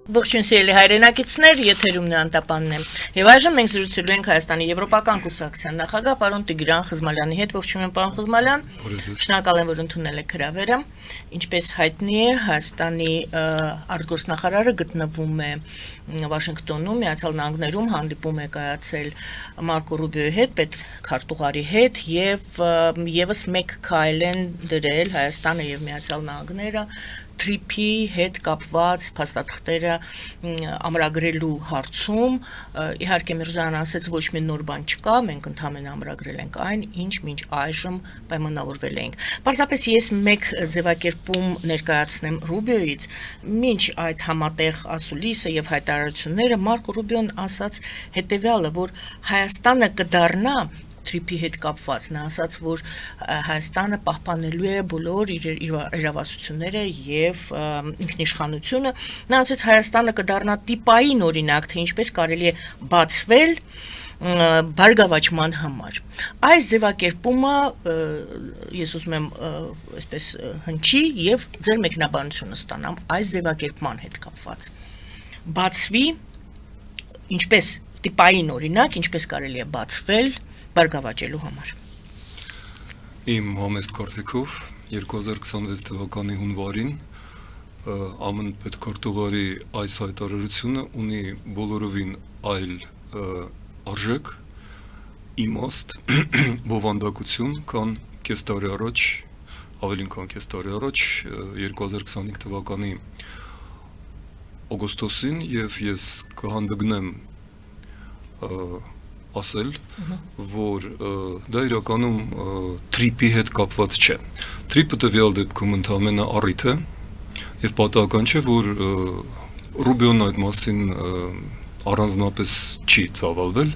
Ողջույն սիրելի հայրենակիցներ, եթերումն է Անտապանն եմ։ Եվ այժմ մենք զրուցելու ենք Հայաստանի Եվրոպական կուսակցության նախագահ պարոն Տիգրան Խզմալյանի հետ։ Ողջույն եմ պարոն Խզմալյան։ Շնորհակալ եմ, որ ընդունել եք հրավերը։ Ինչպես հայտնի է, Հայաստանի արտգործնախարարը գտնվում է Վաշինգտոնում, Միացյալ Նահանգներում, հանդիպում է կայացել Մարկո Ռուբիոյի հետ, պետքարտուղարի հետ եւ եւս մեկ քայլ են դրել Հայաստանը եւ Միացյալ Նահանգները թրիփի հետ կապված փաստաթղթերը ամրագրելու հարցում իհարկե Միրզոյանն ասաց ոչ մի նոր բան չկա, մենք ընդհանրապես ամրագրել ենք այն, ինչ մինչ այժմ պայմանավորվել ենք։ Պարզապես ես մեկ ձևակերպում ներկայացնեմ Ռուբիոյից, մինչ այդ համատեղ ասուլիսը եւ հայտարարությունները Մարկո Ռուբիոն ասաց հետեւյալը, որ Հայաստանը կդառնա թրիփի հետ կապված, նա ասաց, որ Հայաստանը պահպանելու է բոլոր իր իրավասությունները եւ ինքնիշխանությունը, նա ասաց Հայաստանը կդառնա տիպային օրինակ, թե ինչպես կարելի է բացվել բարգավաճման համար։ Այս ձևակերպումը ես ուզում եմ այսպես հնչի եւ ձեր մեկնաբանությունը ստանամ այս ձևակերպման հետ կապված։ Բացվի ինչպես տիպային օրինակ, ինչպես կարելի է բացվել բարգավաճելու համար։ Իմ համեստ կարծիքով 2026 թվականի հունվարին ԱՄՆ պետքարտուղարի այս հայտարարությունը ունի բոլորովին այլ արժեք, իմաստ, բովանդակություն, քան կես տարի առաջ, ավելին քան կես տարի առաջ 2025 թվականի օգոստոսին եւ ես կհանդգնեմ ասել, որ դա իրականում թրիփի հետ կապված չէ։ Թրիփը տվյալ դեպքում ընդհանրապես առիթ է եւ պատահական չէ, որ Ռուբիոն այդ մասին առանձնապես չի ծավալվել։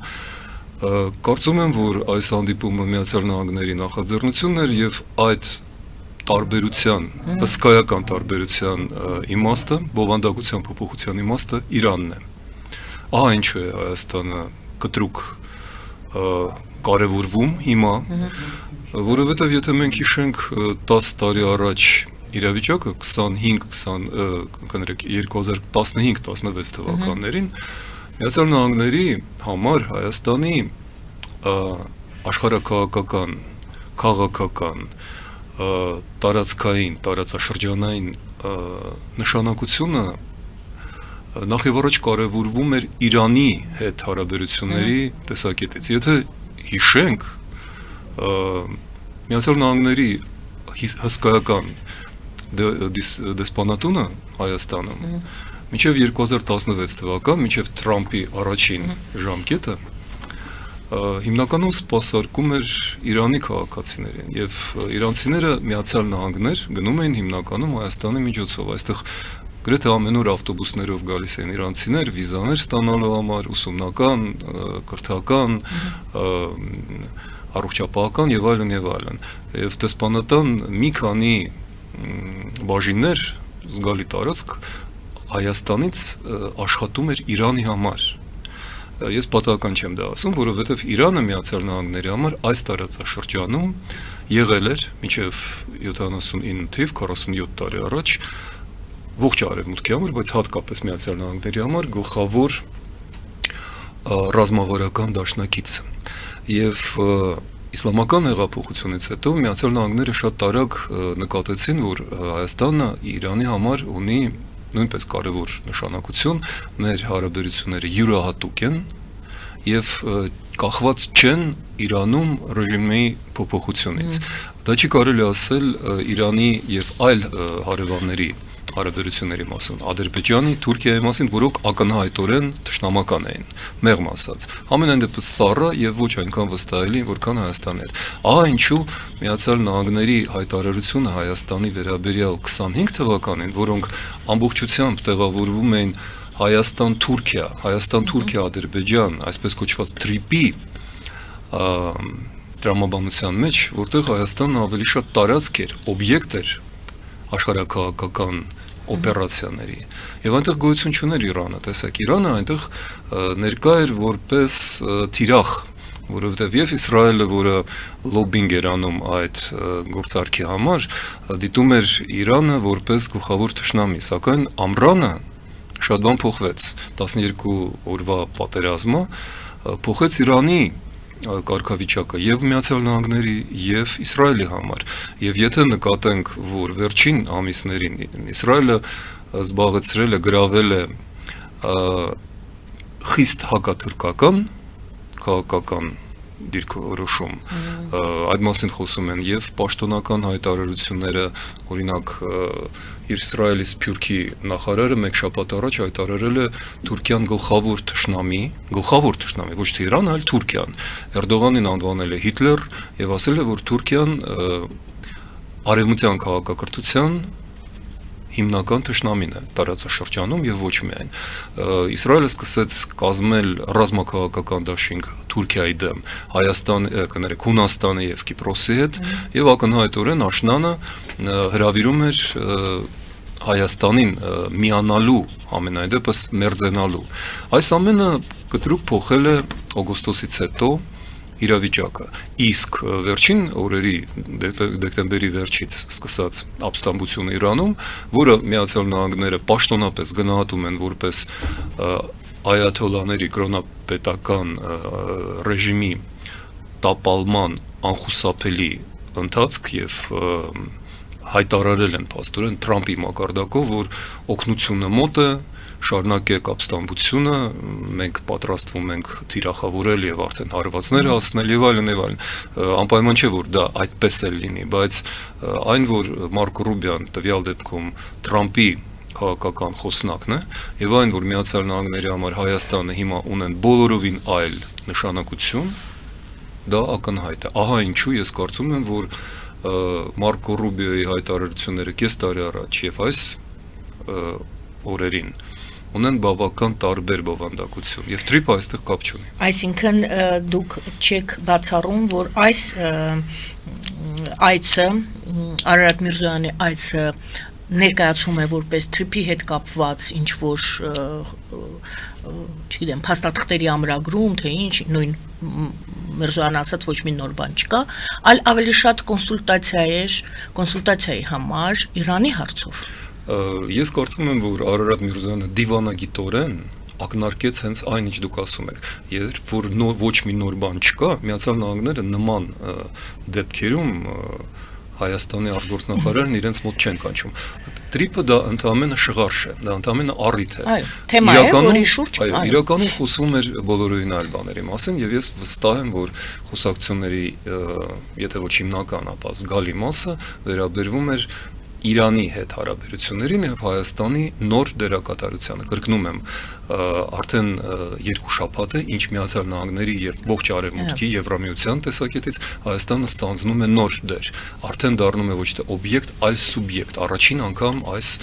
Կարծում եմ, որ այս հանդիպումը Միացյալ Նահանգների նախաձեռնությունն էր եւ այդ տարբերության, հսկայական տարբերության իմաստը, բովանդակության փոփոխության իմաստը Իրանն է։ Ահա ինչու է Հայաստանը կտրուկ կարևորվում հիմա, որովհետև եթե մենք հիշենք 10 տարի առաջ իրավիճակը 2015-16 թվականներին Միացյալ Նահանգների համար Հայաստանի աշխարհաքաղաքական, քաղաքական, տարածքային, տարածաշրջանային նշանակությունը նախ եւ առաջ կարևորվում էր Իրանի հետ հարաբերությունների տեսակետից։ Եթե հիշենք Միացյալ Նահանգների հսկայական դեսպանատունը Հայաստանում մինչև 2016 թվական, մինչև Թրամփի առաջին ժամկետը հիմնականում սպասարկում էր Իրանի քաղաքացիներին եւ իրանցիները Միացյալ Նահանգներ գնում էին հիմնականում Հայաստանի միջոցով, այստեղ գրեթե ամեն օր ավտոբուսներով գալիս են իրանցիներ վիզաներ ստանալու համար, ուսումնական, կրթական, առողջապահական եւ այլն եւ այլն։ Եվ դեսպանատան մի քանի բաժիններ զգալի տարածք Հայաստանից աշխատում էր Իրանի համար։ Ես պատահական չեմ դա ասում, որովհետեւ Իրանը Միացյալ Նահանգների համար այս տարածաշրջանում եղել էր մինչեւ 79 թիվ 47 տարի առաջ ողջ արևմուտքի համար, բայց հատկապես Միացյալ Նահանգների համար գլխավոր ռազմավարական դաշնակից։ Եվ իսլամական հեղափոխությունից հետո Միացյալ Նահանգները շատ տարակ նկատեցին, որ Հայաստանը Իրանի համար ունի նույնպես կարևոր նշանակություն, մեր հարաբերությունները յուրահատուկ են եւ կախված չեն Իրանում ռեժիմի փոփոխությունից։ Դա չի կարելի ասել Իրանի եւ այլ հարևանների հարաբերությունների մասին, Ադրբեջանի, Թուրքիայի մասին, որոնք ակնհայտորեն թշնամական էին, մեղմ ասած։ Ամենայն դեպս սառը եւ ոչ այնքան վստահելի, որքան Հայաստանի հետ։ Ահա ինչու Միացյալ Նահանգների հայտարարությունը Հայաստանի վերաբերյալ 25 թվականին, որոնք ամբողջությամբ տեղավորվում էին Հայաստան-Թուրքիա, Հայաստան-Թուրքիա-Ադրբեջան, այսպես կոչված թրիփի տրամաբանության մեջ, որտեղ Հայաստանն ավելի շատ տարածք էր, օբյեկտ էր աշխարհաքաղաքական օպերացիաների։ Եվ այնտեղ գոյություն չուներ Իրանը, տեսեք, Իրանը այնտեղ ներկա էր որպես թիրախ, որովհետև եւ Իսրայելը, որը լոբինգ էր անում այդ գործարքի համար, դիտում էր Իրանը որպես գլխավոր թշնամի, սակայն ամռանը շատ բան փոխվեց 12 օրվա պատերազմը փոխեց Իրանի կարգավիճակը եւ Միացյալ Նահանգների եւ Իսրայելի համար եւ եթե նկատենք որ վերջին ամիսներին Իսրայելը զբաղեցրել է գրավել է խիստ հակաթուրքական քաղաքական դիրքորոշում այդ մասին խոսում են եւ պաշտոնական հայտարարությունները օրինակ Իսրայելի Սփյուռքի նախարարը մեկ շաբաթ առաջ հայտարարել է Թուրքիան գլխավոր թշնամի ոչ թե Իրան այլ Թուրքիան Էրդողանին անվանել է Հիտլեր եւ ասել է որ Թուրքիան արևմտյան քաղաքակրթության հիմնական թշնամին է տարածաշրջանում եւ ոչ միայն Իսրայելը սկսեց կազմել ռազմաքաղաքական դաշինք Թուրքիայի դեմ Հունաստանի եւ Կիպրոսի հետ եւ ակնհայտորեն աշնանը հրավիրում էր Հայաստանին միանալու ամենայն դեպս մերձենալու այս ամենը կտրուկ փոխել է օգոստոսից հետո իրավիճակը իսկ վերջին օրերի դեկտեմբերի վերջից սկսած ապստամբությունը Իրանում որը Միացյալ Նահանգները պաշտոնապես գնահատում են որպես այաթոլլաների կրոնապետական ռեժիմի տապալման անխուսափելի ընթացք եւ հայտարարել են փաստորեն Թրամփի մակարդակով որ օգնությունը մոտ է շարունակեք ապստամբությունը, մենք պատրաստվում ենք թիրախավորել եւ արդեն հարվածներ հասնել եւ այլն եւ այլն։ Անպայման չէ որ դա այդպես էլ լինի, բայց այն որ Մարկո Ռուբիոն տվյալ դեպքում Թրամփի քաղաքական խոսնակն է եւ այն որ Միացյալ Նահանգների համար Հայաստանը հիմա ունեն բոլորովին այլ նշանակություն, դա ակնհայտ է։ Ահա ինչու ես կարծում եմ որ Մարկո Ռուբիոյի հայտարարությունները կես տարի առաջ եւ այս օրերին ունեն բավական տարբեր բովանդակություն եւ Թրիպը այստեղ կապ չունի։ Այսինքն դուք չեք բացառում, որ այս այցը Արարատ Միրզոյանի այցը ներկայացում է որպես Թրիպի հետ կապված ինչ որ չգիտեմ, փաստաթղթերի ամրագրում, թե ինչ, նույն Միրզոյան ասած ոչ մի նոր բան չկա, այլ ավելի շատ կոնսուլտացիայի համար Իրանի հարցով։ Ես կարծում եմ, որ Արարատ Միրզոյանը դիվանագիտորեն ակնարկեց հենց այն ինչ դուք ասում եք, երբ որ ոչ մի նոր բան չկա, Միացյալ Նահանգները նման դեպքերում Հայաստանի արտգործնախարարն իրենց մոտ չեն կանչում։ Թրիպը դա ընդամենը շղարշ է, դա ընդամենը առիթ է։ Թեմա է, որի շուրջ իրականում խոսում էր բոլորովին այլ բաների մասին եւ ես վստահ եմ, որ խոսակցությունների, եթե ոչ հիմնական, ապա զգալի մասը վերաբերվում էր Իրանի հետ հարաբերություններին եւ Հայաստանի նոր դերակատարությանը կրկնում եմ արդեն 2 շաբաթ է ինչ Միացյալ Նահանգների եւ ողջ արևմուտքի Եվրամիության տեսակետից Հայաստանը ստանձնում է նոր դեր արդեն դառնում է ոչ թե օբյեկտ այլ սուբյեկտ առաջին անգամ այս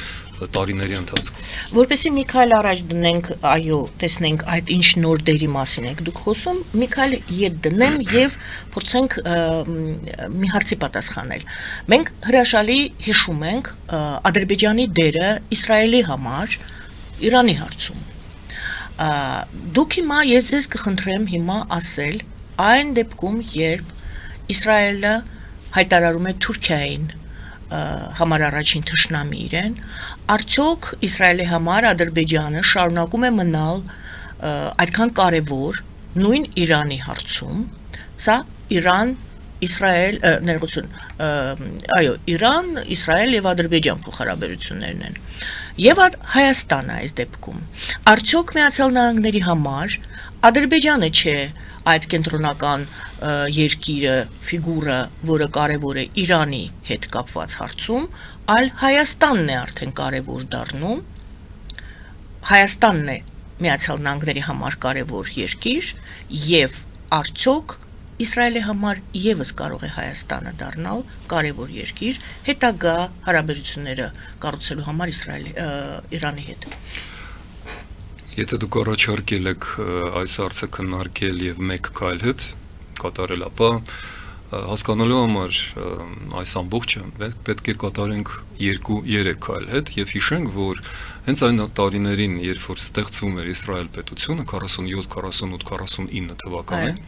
տարիների ընթացքում Որպեսզի մի քայլ առաջ դնենք այո տեսնենք այդ ինչ նոր դերի մասին եք դուք խոսում մի քայլ ետ դնեմ եւ փորձենք մի հարցի պատասխանել մենք հրաշալի հիշում ենք Ադրբեջանի դերը Իսրայելի համար Իրանի հարցում դուք հիմա ես ձեզ կխնդրեմ հիմա ասել այն դեպքում երբ Իսրայելը հայտարարում է Թուրքիային համար առաջին թշնամի իրեն արդյոք Իսրայելի համար Ադրբեջանը շարունակում է մնալ այդքան կարևոր նույն Իրանի հարցում սա Իրան Իսրայել ներողություն այո Իրան Իսրայել եւ Ադրբեջան փոխհարաբերություններն են եւ Հայաստանը այս դեպքում արդյոք Միացյալ Նահանգների համար Ադրբեջանը չէ այդ կենտրոնական երկիրը ֆիգուրը, որը կարևոր է Իրանի հետ կապված հարցում, այլ Հայաստանն է արդեն կարևոր դառնում։ Հայաստանն է Միացյալ Նահանգների համար կարևոր երկիր եւ արդյոք Իսրայելի համար եւս կարող է Հայաստանը դառնալ կարևոր երկիր հետագա հարաբերությունները կառուցելու համար Իրանի հետ։ Եթե դուք առաջարկել եք այս հարցը քննարկել եւ մեկ քայլ հետ կատարել, ապա հասկանալու համար այս ամբողջը պետք է կատարենք 2-3 քայլ հետ եւ հիշենք, որ հենց այն տարիներին, երբ որ ստեղծվում էր Իսրայել պետությունը 47, 48, 49 թվականին,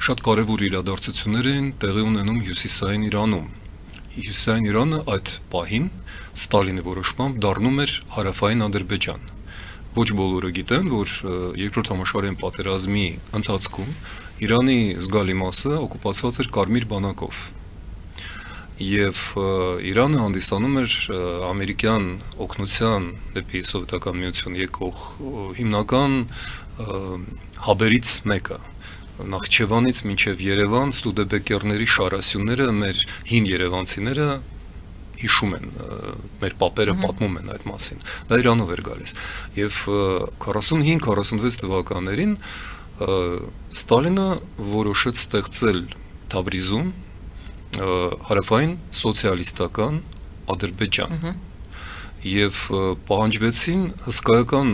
շատ կարևոր իրադարձություններ են տեղի ունենում հյուսիսային Իրանում Հյուսիսային Իրանը այդ պահին Ստալինի որոշմամբ դառնում էր հարավային Ադրբեջան։ Ոչ բոլորը գիտեն, որ երկրորդ համաշխարհային պատերազմի ընթացքում Իրանի զգալի մասը օկուպացված էր կարմիր բանակով։ Եվ Իրանը հանդիսանում էր ամերիկյան օգնության դեպի սովետական միություն եկող հիմնական հաբերից մեկը։ Նախիջևանից մինչև Երևան ստուդեբեկերների շարասյունները մեր հին երևանցիները հիշում են, մեր պապերը պատմում են այդ մասին։ Դա Իրանով էր գալիս։ Եվ 45-46 թվականներին Ստալինը որոշեց ստեղծել Թաբրիզում հարավային սոցիալիստական Ադրբեջան։ Եվ պահանջվեցին հսկայական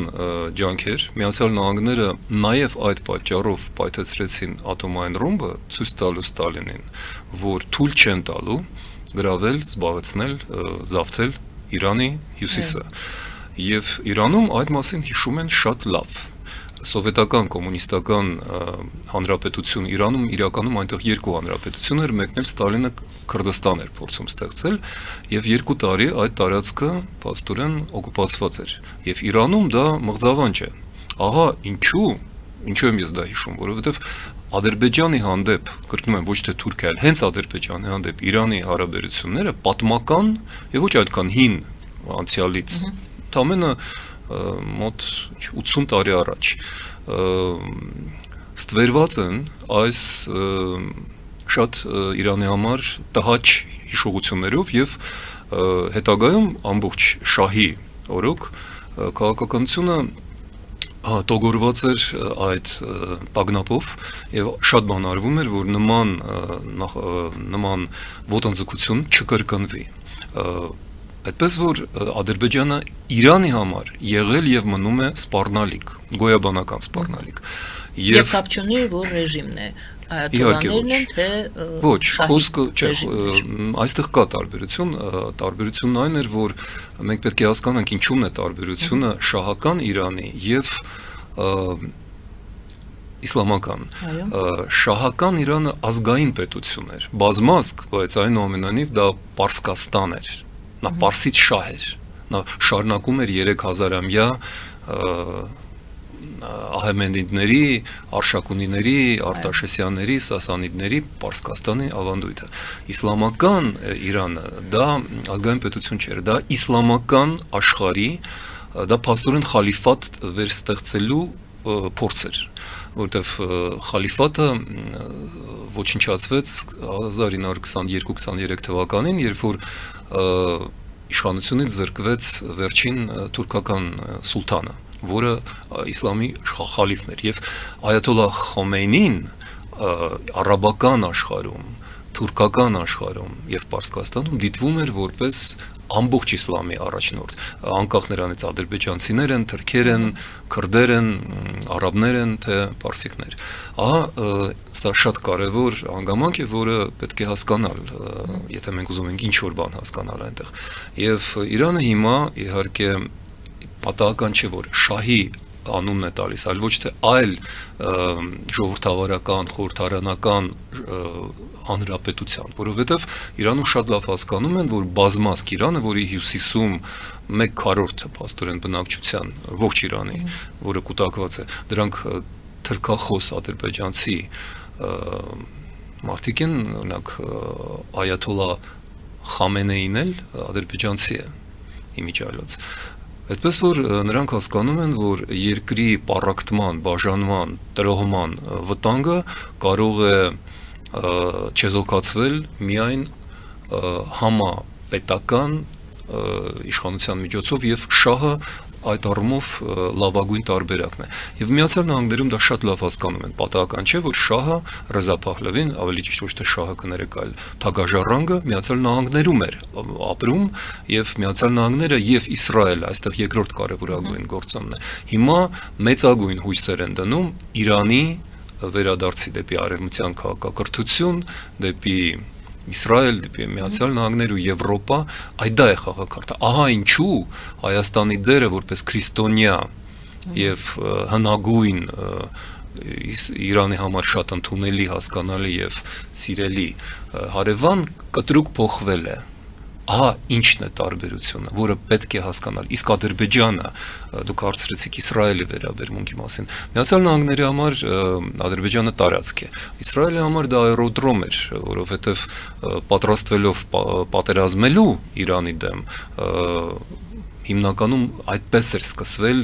ջանքեր, Միացյալ Նահանգները նաև այդ պատճառով պայթեցրեցին ատոմային ռումբը, ցույց տալու Ստալինին, որ թույլ չեն տալու գրավել, զբաղեցնել, զավթել Իրանի հյուսիսը։ Եվ Իրանում այդ մասին հիշում են շատ լավ։ Սովետական կոմունիստական հանրապետություն Իրանում իրականում այնտեղ երկու հանրապետություն էր, մեկն էլ Ստալինը Քրդստան էր փորձում ստեղծել, եւ 2 տարի այդ տարածքը փաստորեն օկուպացված էր։ Եվ Իրանում դա մղձավանջ է։ Ահա ինչու եմ ես դա հիշում, որովհետեւ Ադրբեջանի հանդեպ, կրկնում եմ, ոչ թե Թուրքիա, այլ հենց Ադրբեջանի հանդեպ Իրանի հարաբերությունները պատմական եւ ոչ այդքան հին անցյալից, ընդամենը մոտ 80 տարի առաջ ստվերված են այս շատ Իրանի համար տհաճ հիշողություններով եւ հետագայում ամբողջ շահի օրոք քաղաքականությունը տոգորված էր այդ տագնապով եւ շատ բան արվում էր, որ նման ոտնձգություն չկրկնվի։ Այդպես որ Ադրբեջանը Իրանի համար եղել եւ մնում է սպառնալիք, գոյաբանական սպառնալիք։ Եվ կապ չունի, որ ռեժիմն է, այաթոլլաներն են, թե ոչ, խոսքը չէ, այստեղ կա տարբերություն, տարբերությունն այն էր, որ մենք պետք է հասկանանք ինչու՞մն է տարբերությունը շահական Իրանի եւ իսլամական։ Շահական Իրանը ազգային պետություն էր, բազմազգ, բայց այնուամենայնիվ դա Պարսկաստան էր։ Նա Պարսից շահ էր, նա շարունակում էր 3000-ամյա Ահեմեդիների, Արշակունիների, Արտաշեսյանների, Սասանիդների Պարսկաստանի ավանդույթը։ Իսլամական Իրանը դա ազգային պետություն չէր, դա իսլամական աշխարհի, դա փաստորեն խալիֆատ վերստեղծելու փորձ էր, որտեղ խալիֆատը ոչնչացվեց 1922-23 թվականին, երբ որ իշխանությունից զրկվեց վերջին թուրքական սուլտանը, որը իսլամի խալիֆն էր, եւ այաթոլլահ Խոմեյնին արաբական աշխարհում, թուրքական աշխարհում եւ Պարսկաստանում դիտվում էր որպես ամբողջ իսլամի առաջնորդ, անկախ նրանից ադրբեջանցիներ են, թրքեր են, քրդեր են, արաբներ են, թե պարսիկներ։ Ահա սա շատ կարևոր հանգամանք է, որը պետք է հասկանալ, եթե մենք ուզում ենք ինչ-որ բան հասկանալ այնտեղ։ Եվ Իրանը հիմա իհարկե պատահական չէ, որ շահի անունն է տալիս, այլ ոչ թե այլ ժողովրդավարական, խորհրդարանական հանրապետության, որովհետև Իրանում շատ լավ հասկանում են, որ բազմազգ Իրանը, որի հյուսիսում 1/4 փաստորեն բնակչության ողջ Իրանի, որը կուտակված է, դրանք թրքախոս ադրբեջանցի մարդիկ են, օրինակ այաթոլլահ Խամենեին էլ ադրբեջանցի է իմիջիալոց։ Այդպես որ նրանք հասկանում են, որ երկրի պառակտման, բաժանման, տրոհման վտանգը կարող է չեզոքացվել միայն համապետական իշխանության միջոցով եւ շահը այդ առումով լավագույն տարբերակն է։ Եվ Միացյալ Նահանգներում դա շատ լավ հասկանում են, պատահական չէ, որ շահը Ռեզա Փահլավին, ավելի ճիշտ ոչ թե շահը կներեք, այլ Թագաժառանգը Միացյալ Նահանգներում էր ապրում եւ Միացյալ Նահանգները եւ Իսրայելը այստեղ երկրորդ կարևորագույն գործոնն է։ Հիմա մեծագույն հույսեր են դնում Իրանի վերադարձի դեպի արևմտյան քաղաքակրթություն, դեպի Իսրայել, դեպի Միացյալ Նահանգներ ու Եվրոպա, այդ դա է խաղակարգը։ Ահա ինչու Հայաստանի դերը որպես քրիստոնյա եւ հնագույն Իրանի համար շատ ընդունելի, հասկանալի եւ սիրելի հարևան կտրուկ փոխվել է։ Ահա ինչն է տարբերությունը, որը պետք է հասկանալ։ Իսկ Ադրբեջանը, դուք հարցրեցիք Իսրայելի վերաբերմունքի մասին։ Միացյալ Նահանգների համար Ադրբեջանը տարածք է։ Իսրայելի համար դա աերոդրոմ էր, որովհետև պատրաստվելով պատերազմելու Իրանի դեմ, հիմնականում այդպես էր սկսվել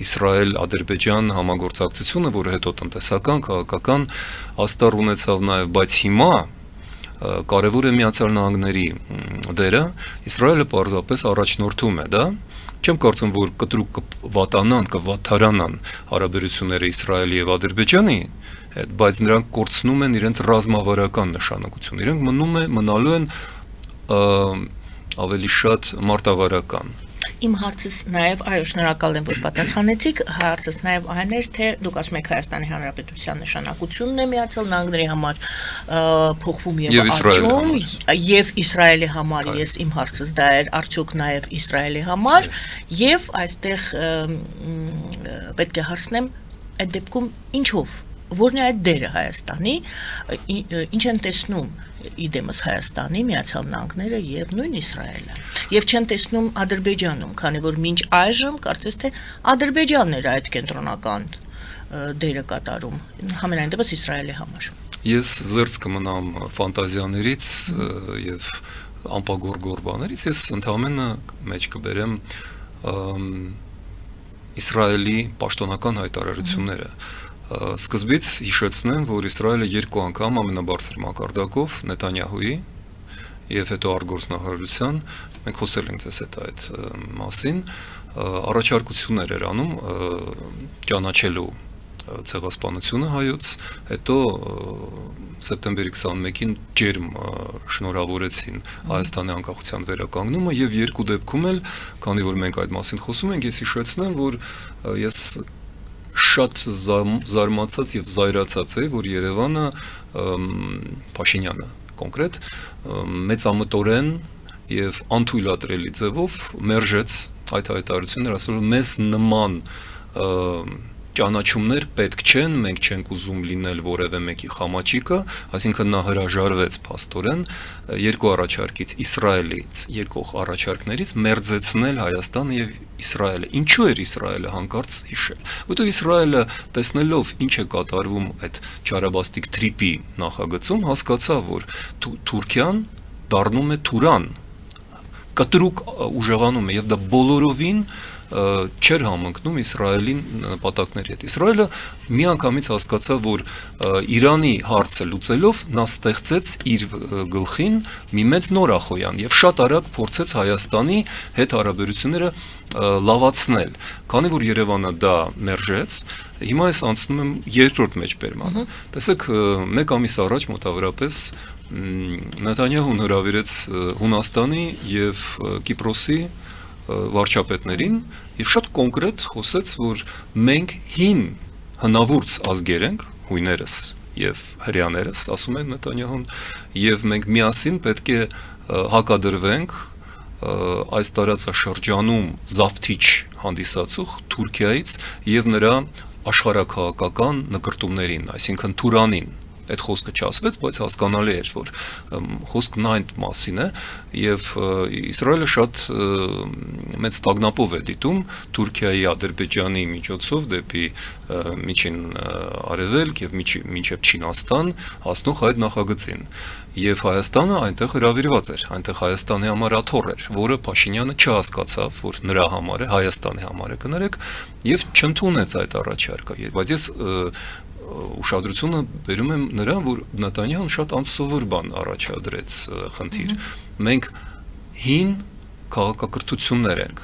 Իսրայել-Ադրբեջան համագործակցությունը, որը հետո տնտեսական, քաղաքական աստար ունեցավ նաև, բայց հիմա կարևոր է Միացյալ Նահանգների դերը, Իսրայելը պարզապես առաջնորդում է, դա չեմ կարծում, որ կտրուկ կվատարանան հարաբերությունները Իսրայելի եւ Ադրբեջանի հետ, բայց նրանք կորցնում են իրենց ռազմավարական նշանակությունը, իրենք մնալու են ավելի շատ մարտավարական։ Իմ հարցս նաև, այո, շնորհակալ եմ, որ պատասխանեցիք, հարցս նաև այն էր, թե դուք ասում եք Հայաստանի Հանրապետության նշանակությունն է Միացյալ Նահանգների համար փոխվում եւ աճում, եւ Իսրայելի համար, ես իմ հարցս դա էր, արդյոք նաև Իսրայելի համար, եւ այստեղ պետք է հարցնեմ, այդ դեպքում ինչով, որն է այդ դերը Հայաստանի, ինչ են տեսնում իդեմս Հայաստանի, Միացյալ Նահանգները եւ նույն Իսրայելը։ Եվ չեն տեսնում Ադրբեջանում, քանի որ մինչ այժմ կարծես թե Ադրբեջանն էր այդ կենտրոնական դերը կատարում, համենայն դեպս Իսրայելի համար։ Ես զերծ կմնամ ֆանտազիաներից եւ անպագորգոր բաներից, ես ընդհանրապես մեջ կբերեմ Իսրայելի պաշտոնական հայտարարությունները։ Սկզբից հիշեցնեմ, որ Իսրայելը երկու անգամ ամենաբարձր մակարդակով Նեթանյահուի եւ հետո արտգործնախարարության, մենք խոսել ենք ձեզ հետ այդ մասին, առաջարկություններ էր անում ճանաչելու ցեղասպանությունը հայոց, հետո սեպտեմբերի 21-ին ջերմ շնորհավորեցին Հայաստանի անկախության վերականգնումը եւ երկու դեպքում էլ, քանի որ մենք այդ մասին խոսում ենք, ես հիշեցնեմ, որ ես շատ զարմացած եւ զայրացած է, որ Երևանը Փաշինյանը կոնկրետ մեծամտորեն եւ անթույլատրելի ձևով մերժեց այդ հայտարարությունները, ասելով մեզ նման ճանաչումներ պետք չեն, մենք չենք ուզում լինել որևէ մեկի խամաչիկը, այսինքն նա հրաժարվեց փաստորեն երկու առաջարկից Իսրայելից եկող առաջարկներից մերձեցնել Հայաստանը եւ Իսրայելը։ Ինչու էր Իսրայելը հանկարծ հիշել։ Որտեղ Իսրայելը տեսնելով ինչ է կատարվում այդ Չարաբաստիկ թրիպի նախագծում, հասկացավ, որ Թուրքիան դառնում է Թուրան, կտրուկ ուժեղանում է եւ դա բոլորովին չէր համընկնում Իսրայելին նպատակների հետ։ Իսրայելը միանգամից հասկացավ, որ Իրանի հարցը լուծելով նա ստեղծեց իր գլխին մի մեծ նորախոյան եւ շատ արագ փորձեց Հայաստանի հետ հարաբերությունները լավացնել։ Քանի որ Երևանը դա մերժեց, հիմա ես անցնում եմ երկրորդ մեջբերմանը։ Տեսեք, մեկ ամիս առաջ մոտավորապես Նեթանյահուն հրավիրեց Հունաստանի եւ Կիպրոսի վարչապետներին եւ շատ կոնկրետ խոսեց, որ մենք հին հնավուրց ազգեր ենք, հույներս եւ հрьяաներս, ասում է Նեթանյահուն, եւ մենք միասին պետք է հակադրվենք այս տարածաշրջանում զավթիչ հանդիսացող Թուրքիայից եւ նրա աշխարհաքաղաքական նկրտումներին, այսինքն Թուրանին։ Այդ խոսքը չասվեց, բայց հասկանալի էր, որ խոսքն այդ մասին է եւ Իսրայելը շատ մեծ տագնապով է դիտում Թուրքիայի, Ադրբեջանի միջոցով դեպի միջին Արևելք եւ մինչեւ Չինաստան հասնող այդ նախագծին։ Եվ Հայաստանը այնտեղ հրավիրված էր, այնտեղ Հայաստանի համար աթոռ էր, որը Փաշինյանը չհասկացավ, որ նրա համար է, Հայաստանի համար է, կներեք, եւ չընդունեց այդ առաջարկը։ Բայց ես ուշադրությունը բերում եմ նրան, որ Նեթանյահուն շատ անսովոր բան առաջադրեց խնդիր։ Մենք հին քաղաքակրթություններ ենք։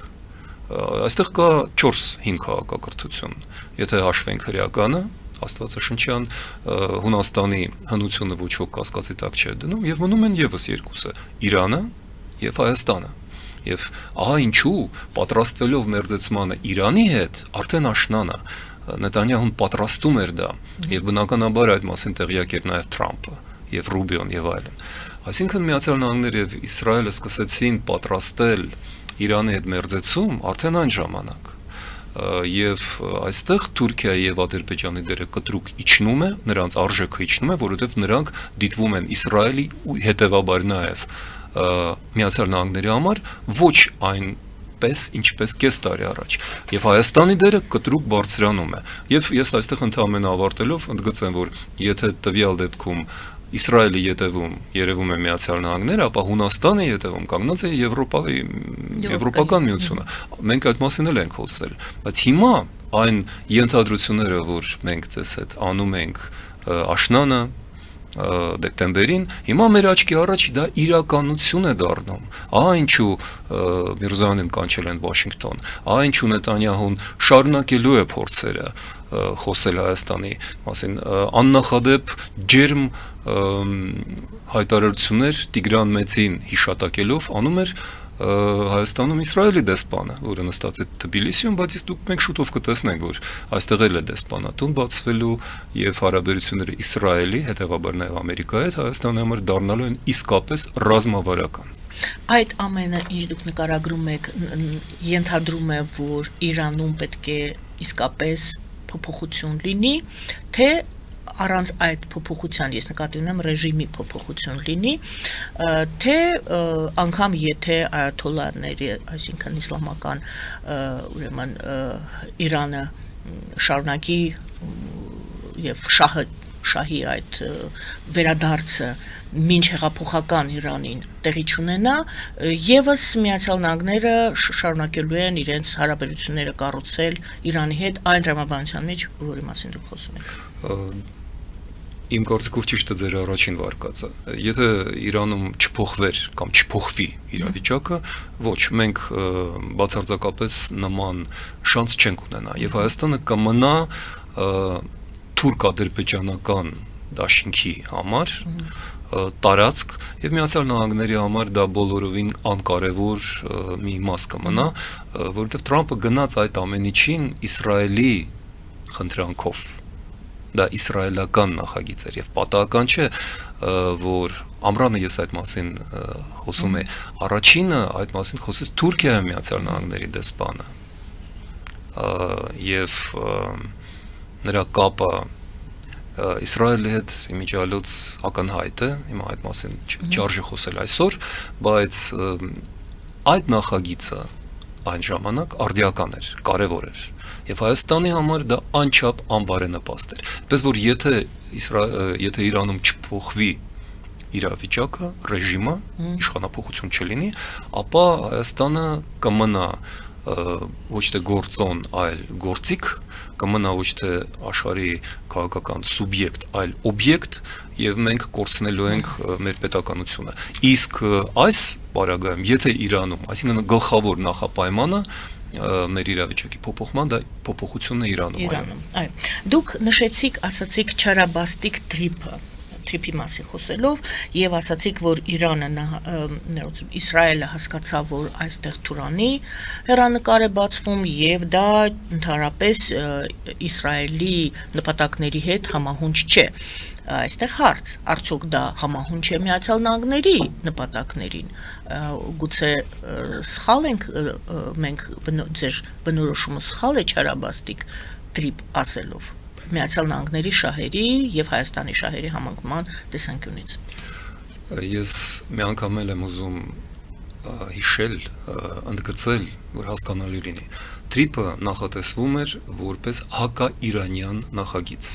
Այստեղ կա 4 հին քաղաքակրթություն։ Եթե հաշվենք հրեականը, Աստվածաշնչյան, Հունաստանի հնությունը ոչ ոք կասկածի տակ չէ դնում, եւ մնում են եւս երկուսը՝ Իրանը եւ Հայաստանը։ Եվ ահա ինչու պատրաստվելով մերձեցմանը Իրանի հետ արդեն աշնանը Նեթանյահուն պատրաստում էր դա, եւ բնականաբար այդ մասին տեղյակ էր նաեւ Թրամփը եւ Ռուբիոն եւ այլն։ Այսինքն Միացյալ Նահանգները եւ Իսրայելը սկսեցին պատրաստել Իրանի հետ մերձեցում արդեն այն ժամանակ։ Եվ այստեղ Թուրքիայի եւ Ադրբեջանի դերը կտրուկ իջնում է, նրանց արժեքը իջնում է, որովհետեւ նրանք դիտվում են Իսրայելի ու հետեւաբար նաեւ Միացյալ Նահանգների համար ոչ այնպես ինչպես կես տարի առաջ եւ Հայաստանի դերը կտրուկ բարձրանում է եւ ես այստեղ ընդհանրապես ավարտելով ընդգծեմ որ եթե տվյալ դեպքում Իսրայելը երևում է Միացյալ Նահանգները, ապա Հունաստանը երևում կանգնած է Եվրոպական միությունը։ Մենք այդ մասին էլ ենք խոսել, բայց հիմա այն ենթադրությունները, որ մենք ձեզ հետ անում ենք աշնանը դեկտեմբերին, հիմա մեր աչքի առաջ դա իրականություն է դառնում։ Ահա ինչու Միրզոյանին կանչել են Վաշինգտոն, ահա ինչու Նետանյահուն շարունակելու է փորձերը խոսել Հայաստանի մասին, աննախադեպ ջերմ հայտարարություններ Տիգրան Մեծին հիշատակելով անում էր Հայաստանում Իսրայելի դեսպանը, որը նստած է Թբիլիսիում, բայց մենք շուտով կտեսնենք, որ այստեղ էլ է դեսպանատուն բացվելու եւ հարաբերությունները Իսրայելի, հետեւաբար նաեւ Ամերիկայի հետ Հայաստանի համար դառնալու են իսկապես ռազմավարական։ Այդ ամենը, ինչ դուք նկարագրում եք, ենթադրում է, որ Իրանում պետք է իսկապես փոփոխություն լինի, թե առանց այդ փոփոխության, ես նկատի ունեմ ռեժիմի փոփոխություն լինի, թե անգամ եթե այաթոլլաները, այսինքն իսլամական ուրեմն Իրանը շարունակի եւ շահի այդ վերադարձը մինչ հեղափոխական Իրանին տեղի չունենա, եւս Միացյալ Նահանգները շարունակելու են իրենց հարաբերությունները կառուցել Իրանի հետ այն դրամաբանության մեջ, որի մասին դուք խոսում եք։ Իմ կարծիքով ճիշտ է ձեր առաջին վարկածը։ Եթե Իրանում չփոխվեր կամ չփոխվի իրավիճակը, ոչ, մենք բացարձակապես նման շանս չենք ունենա եւ Հայաստանը կմնա թուրք-ադրբեջանական դաշինքի համար տարածք եւ Միացյալ Նահանգների համար դա բոլորովին անկարևոր մի մաս կմնա, որովհետեւ Թրամփը գնաց այդ ամեն ինչին Իսրայելի խնդրանքով դա իսրայելական նախագիծ էր եւ պատահական չէ որ Ամրանը ես այդ մասին խոսում է առաջինը այդ մասին խոսեց Թուրքիայի Միացյալ Նահանգների դեսպանը եւ նրա կապը Իսրայելի հետ իմիջիալոց ակնհայտ է հիմա այդ մասին չարժե խոսել այսօր բայց այդ նախագիծը այն ժամանակ արդիական էր կարևոր էր եւ Հայաստանի համար դա անչափ անբարենպաստ էր այսպես որ եթե Իրանում չփոխվի իրավիճակը ռեժիմը իշխանապողություն չլինի ապա Հայաստանը կմնա ոչ թե գործոն այլ գործիք կմնա ոչ թե աշխարհի քաղաքական սուբյեկտ այլ օբյեկտ եւ մենք կորցնելու ենք մեր պետականությունը իսկ այս բարագայում եթե Իրանում այսինքն գլխավոր նախապայմանը մեր իրավիճակի փոփոխման դա փոփոխությունն է Իրանում այո դուք նշեցիք ասացիք չարաբաստիկ թրիփի մասին խոսելով եւ ասացիք որ Իրանը Իսրայելը հասկացավ որ այստեղ Թուրանի հեռանկար է բացվում եւ դա ընդհանրապես Իսրայելի նպատակների հետ համահունչ չէ այստեղ հարց արդյոք դա համահունչ է Միացյալ Նահանգների նպատակներին գուցե սխալ ենք մենք ձեր բնորոշումը սխալ է չարաբաստիկ թրիփ ասելով Միացյալ Նահանգների շահերի եւ Հայաստանի շահերի համընկման տեսանկյունից ես մի անգամ եմ ուզում հիշել ընդգծել որ հասկանալի լինի թրիփը նախատեսվում էր որպես հակաիրանյան նախագիծ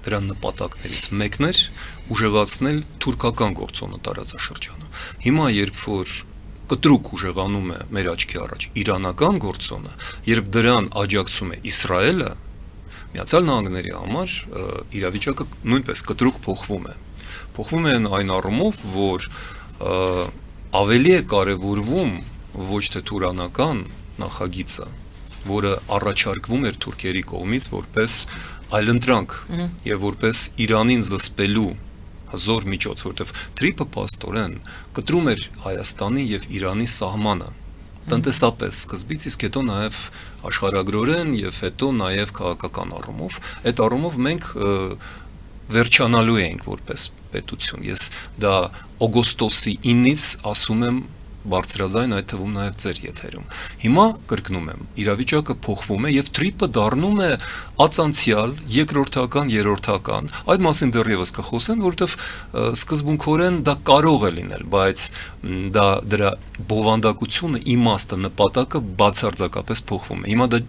դրա նպատակներից մեկն էր ուժեղացնել թուրքական գործոնը տարածաշրջանում հիմա երբ որ կտրուկ ուժեղանում է մեր աչքի առաջ իրանական գործոնը երբ դրան աջակցում է Իսրայելը Միացյալ Նահանգների համար իրավիճակը նույնպես կտրուկ փոխվում է այն առումով որ ավելի է կարևորվում ոչ թե թուրանական նախագիծը որը առաջարկվում էր թուրքերի կողմից որպես այլընտրանք եւ որպես Իրանին զսպելու հզոր միջոց որտեվ թրիփը փաստորեն կտրում էր Հայաստանի եւ Իրանի սահմանը տնտեսապես սկզբից իսկ հետո նաեւ աշխարհագրորեն եւ հետո նաեւ քաղաքական առումով այդ առումով մենք վերջանալու ենք որպես պետություն ես դա օգոստոսի 9-ից ասում եմ բարձրաձայն այդ թվում նաև ձեր եթերում։ Հիմա կրկնում եմ, իրավիճակը փոխվում է եւ թրիպը դառնում է ածանցյալ, երկրորդական, երրորդական։ Այդ մասին դեռևս կխոսեն, որովհետեւ սկզբունքորեն դա կարող է լինել, բայց դա դրա բովանդակությունը, իմաստը, նպատակը բացարձակապես փոխվում է։ Հիմա դա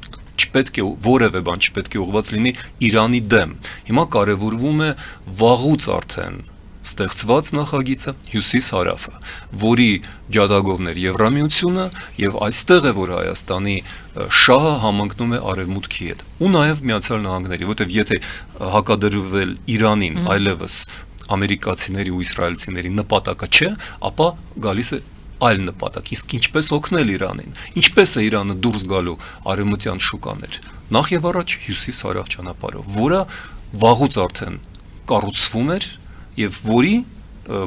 չպետք է որևէ բան չպետք է ուղղված լինի Իրանի դեմ։ Հիմա կարևորվում է վաղուց արդեն ստեղծված նախագիծը Հյուսիս-Հարավը, որի ջատագովն էր Եվրամիությունը եւ այստեղ է, որ Հայաստանի շահը համընկնում է արևմուտքի հետ։ Ու նաեւ Միացյալ Նահանգների, որտեւ եթե հակադրվել Իրանին այլևս ամերիկացիների ու իսրայելցիների նպատակը չէ, ապա գալիս է այլ նպատակ, իսկ ինչպես օգնել Իրանին, ինչպես է Իրանը դուրս գալու արևմտյան շուկաներ, նախ եւ առաջ Հյուսիս-Հարավ ճանապարհով, որը վաղուց արդեն կառուցվում էր եւ որի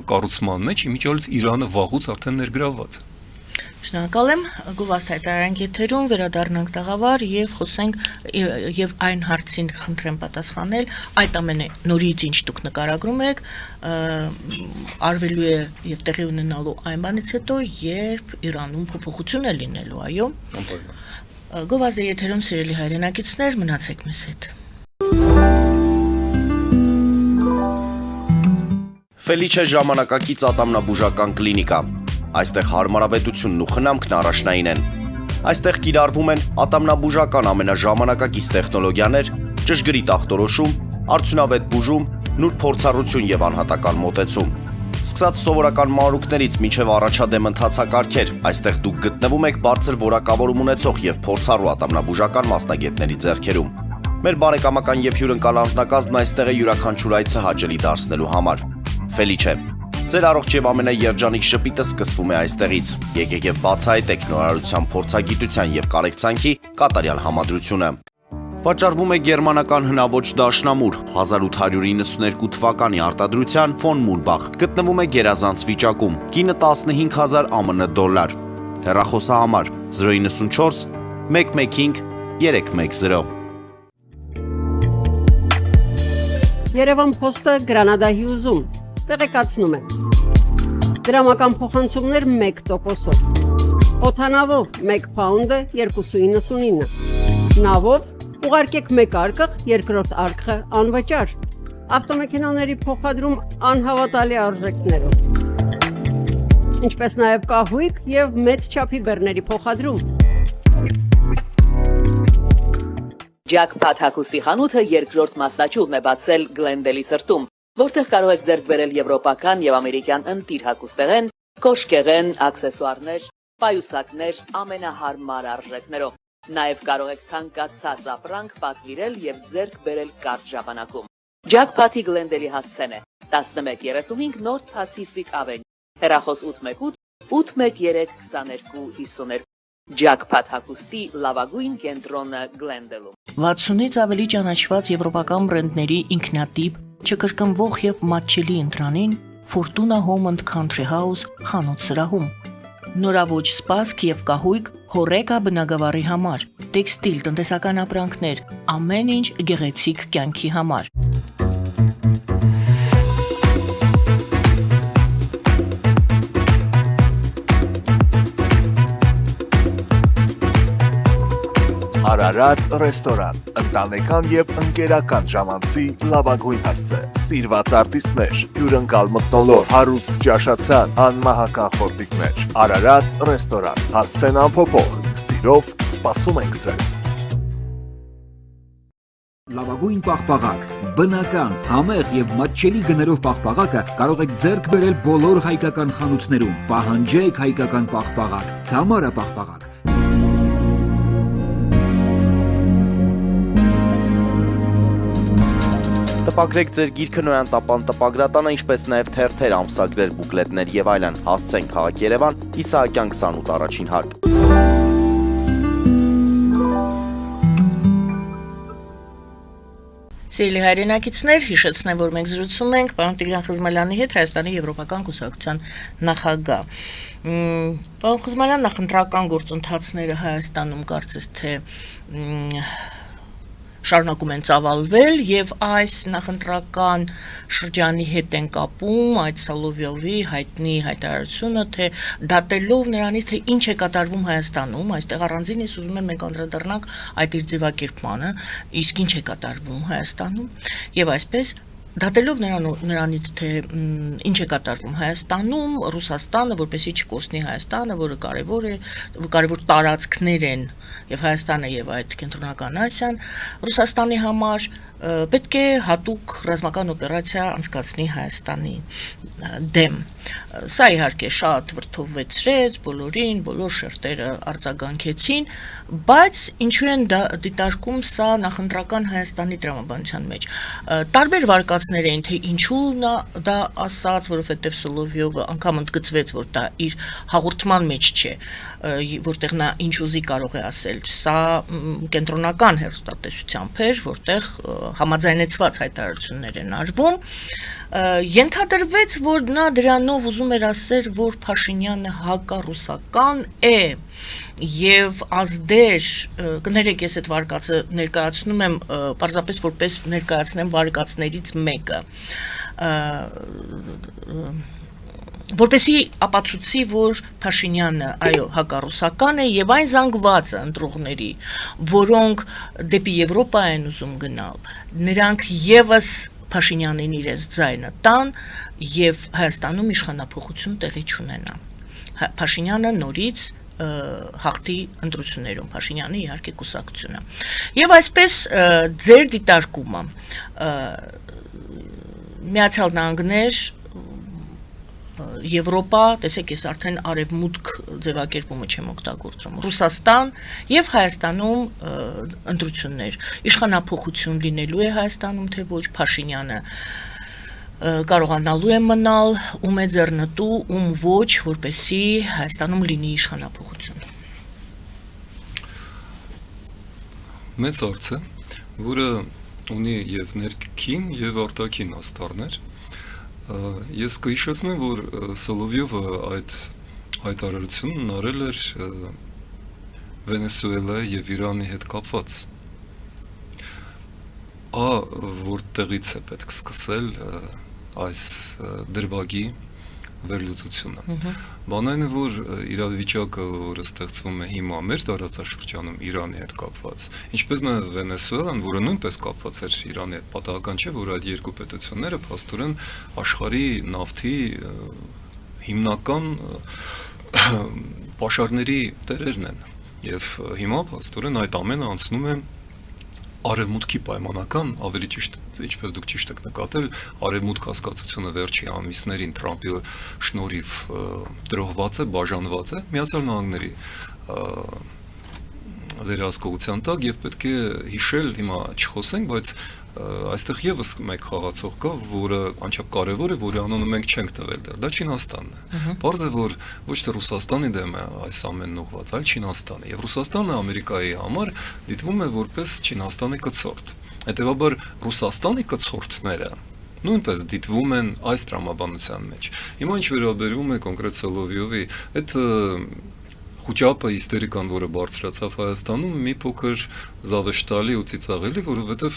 կառուցման մեջ իմիջիալից Իրանը վաղուց արդեն ներգրավված է։ Շնորհակալ եմ, գովաստ հայտարարենք եթերում, վերադառնանք տաղավար եւ խոսենք եւ այն հարցին խնդրեմ պատասխանել, այդ ամենը նորից ինչ դուք նկարագրում եք, արվելու է եւ տեղի ունենալու այն բանից հետո, երբ Իրանում փոփոխություն է լինելու, այո։ Գովաստ եթերում սիրելի հայրենակիցներ, մնացեք մեզ հետ։ Ֆելիչե ժամանակակից ատամնաբուժական կլինիկա։ Այստեղ հարմարավետությունն ու խնամքն առաջնային են։ Այստեղ կիրառվում են ատամնաբուժական ամենաժամանակակից տեխնոլոգիաներ, ճշգրիտ ախտորոշում, արդյունավետ բուժում, նուրբ փորձառություն եւ անհատական մոտեցում։ Սկսած սովորական մանրուքներից մինչև առաջադեմ ընթացակարգեր, այստեղ դուք գտնվում եք բարձր որակավորում ունեցող եւ փորձառու ատամնաբուժական մասնագետների ձեռքերում։ Մեր բարեկամական եւ հյուրընկալ անձնակազմն այստեղ է յուրաքանչյուր այցը հաճելի դարձնելու համար։ Ֆելիչե, ձեր առողջ եւ ամենաերջանիկ շպիտը սկսվում է այստեղից։ Եկեք եւ բացահայտեք նորարարության փորձագիտության եւ կարեկցանքի կատարյալ համադրությունը։ Վաճառվում է գերմանական հնաոճ դաշնամուր 1892 թվականի արտադրության ֆոն Մուրբախ։ Գտնվում է գերազանց վիճակում։ Կինը 15000 ԱՄՆ դոլար։ Հեռախոսահամար 094 115 310։ Երևան փոստը Գրանադա Հյուզում տեղեկացնում է։ Դրամական փոխանցումներ 1%-ով։ Օդանավով 1 փաունդը 2.99։ Նավով ուղարկեք 1 արկղ, երկրորդ արկղը անվճար։ Ավտոմեքենաների փոխադրում անհավատալի արժեքներով։ Ինչպես նաև կահույք եւ մեծ չափի բեռների փոխադրում։ Jackpot հագուստի խանութը երկրորդ մասնաճյուղն է բացել Գլենդելի սրտում, որտեղ կարող եք ձեռք բերել եվրոպական եւ ամերիկյան ընտիր հագուստեղեն, կոշկեղեն, աքսեսուարներ, պայուսակներ ամենահարմար արժեքներով։ Նաեւ կարող եք ցանկացած ապրանք պատվիրել եւ ձեռք բերել կարճ ժամանակում։ Jackpot-ի Գլենդելի հասցեն է 1135 North Pacific Avenue, հեռախոս 818 813 2252։ Jackpot հագուստի լավագույն կենտրոնը Գլենդելում։ 60-ից ավելի ճանաչված եվրոպական բրենդների ինքնատիպ, չկրկնվող եւ մատչելի ընտրանին Fortuna Home and Country House խանութ սրահում։ Նորավոճ սպասք եւ կահույք հորեկա բնագավառի համար, տեքստիլ, տնտեսական ապրանքներ, ամեն ինչ գեղեցիկ կյանքի համար։ Արարատ ռեստորան, ընտանեկան եւ ընկերական ժամանցի լավագույն հասցե, սիրված արտիստներ, հյուրընկալ մթնոլորտ, հարուստ ճաշացան, անմահական խորտիկներ, Արարատ ռեստորան, հասցեն անփոփոխ, սիրով սպասում ենք ձեզ։ Լավագույն պաղպաղակ, բնական, համեղ եւ մատչելի գներով պաղպաղակը կարող եք ձեռք բերել բոլոր հայկական խանութներում։ Պահանջեք հայկական պաղպաղակ, Թամարա պաղպաղակ։ Տպագրեք ձեր գիրքը Նոյան տապան տպագրատանը, ինչպես նաև թերթեր, ամսագրեր, բուկլետներ եւ այլն։ Հասցեն քաղաք Երևան, Իսահակյան 28 առաջին հարկ։ Սիրելի հայրենակիցներ, հիշեցնեմ, որ մենք զրուցում ենք պարոն Տիգրան Խզմալյանի հետ, Հայաստանի Եվրոպական կուսակցության նախագահ։ Պարոն Խզմալյան, նախընտրական գործընթացները Հայաստանում կարծես թե շարունակում են ծավալվել եւ այս նախընտրական շրջանի հետ են կապում այդ Սոլովյովի հայտնի հայտարարությունը, թե դատելով նրանից, թե ինչ է կատարվում Հայաստանում, այստեղ առանձին ես ուզում եմ մենք անդրադառնանք այդ իր ձևակերպմանը, իսկ ինչ է կատարվում Հայաստանում եւ այսպես դատելով նրանից, թե ինչ է կատարվում Հայաստանում, Ռուսաստանը, որպեսզի չկորցնի Հայաստանը, որը կարևոր տարածքներ են եւ Հայաստանը եւ այդ կենտրոնական Ասիան, Ռուսաստանի համար պետք է հատուկ ռազմական օպերացիա անցկացնի Հայաստանի դեմ։ Սա իհարկե շատ վրդովվեցրեց բոլորին, բոլոր շերտերը արձագանքեցին, բայց ինչու են դիտարկում սա նախընտրական Հայաստանի տրամաբանության մեջ։ Տարբեր վարկածներ էին, թե ինչու դա ասաց, որովհետև Սոլովյովը անգամ ընդգծվեց, որ դա իր հաղորդման մեջ չէ, որտեղ նա ինչ ուզի կարող է ասել։ Սա կենտրոնական հեռուստատեսությամբ էր, որտեղ համաձայնեցված հայտարարություններ են արվում, ենթադրվեց, որ նա դրանով ուզում էր ասել, որ Փաշինյանը հակառուսական է եւ ազդեր, կներեք ես այդ վարկածը ներկայացնում եմ պարզապես որպես ներկայացնեմ վարկածներից մեկը, որպեսի ապացուցի, որ Փաշինյանը, այո, հակառուսական է եւ այն զանգվածը ընտրողների, որոնք դեպի Եվրոպա են ուզում գնալ, նրանք եւս Փաշինյանին իրենց ձայնը տան եւ Հայաստանում իշխանափոխություն տեղի չունենա։ Փաշինյանը նորից հաղթի ընտրություններում, Փաշինյանը իհարկե կուսակցությունը։ Եվ այսպես ձեր դիտարկումը Միացյալ Նահանգներ, Եվրոպա, տեսեք ես արդեն արևմուտք ձևակերպումը չեմ օգտագործում, Ռուսաստան եւ Հայաստանում ընտրություններ, իշխանափոխություն լինելու է Հայաստանում, թե ոչ, Փաշինյանը կարողանալու է մնալ, ում է ձեռնտու, ում ոչ, որպեսզի Հայաստանում լինի իշխանափոխություն։ Մեծ հարց է, որը ունի եւ ներքին եւ արտաքին աստառներ։ Ես կհիշեցնեմ, որ Սոլովյովը այդ հայտարարությունն արել էր Վենեսուելայի եւ Իրանի հետ կապված։ Որտեղից է պետք սկսել այս դրվագի վերլուծությունը։ Բանն այն է, որ իրավիճակը, որը ստեղծվում է հիմա մեր տարածաշրջանում Իրանի հետ կապված, ինչպես նաև Վենեսուելան, որը նույնպես կապված էր Իրանի հետ, պատահական չէ, որ այդ երկու պետությունները փաստորեն աշխարհի նավթի հիմնական պաշարների տերերն են, եւ հիմա փաստորեն այդ ամենը անցնում է արևմուտքի պայմանական, ավելի ճիշտ, ինչպես դուք ճիշտ եք նկատել, արևմուտք հասկացությունը վերջի ամիսներին Թրամփի շնորհիվ տրոհված է, բաժանված է Միացյալ Նահանգների վերահսկողության տակ եւ պետք է հիշել, հիմա չխոսենք, բայց այստեղ եւս մեկ խաղացող կա, որը անչափ կարեւոր է, որի անունը մենք չենք տվել դեռ, դա Չինաստանն է։ Պարզ է, որ ոչ թե Ռուսաստանի դեմ է այս ամենն ուղղված, այլ Չինաստանը, եւ Ռուսաստանը Ամերիկայի համար դիտվում է որպես Չինաստանի կցորդ։ Հետեւաբար Ռուսաստանի կցորդները նույնպես դիտվում են այս տրամաբանության մեջ։ Հիմա ինչ վերաբերում է կոնկրետ Սոլովյովի, այդ խոճապը հիստերիկան, որը բարձրացավ Հայաստանում, մի փոքր զավեշտալի ու ծիծաղելի, որովհետև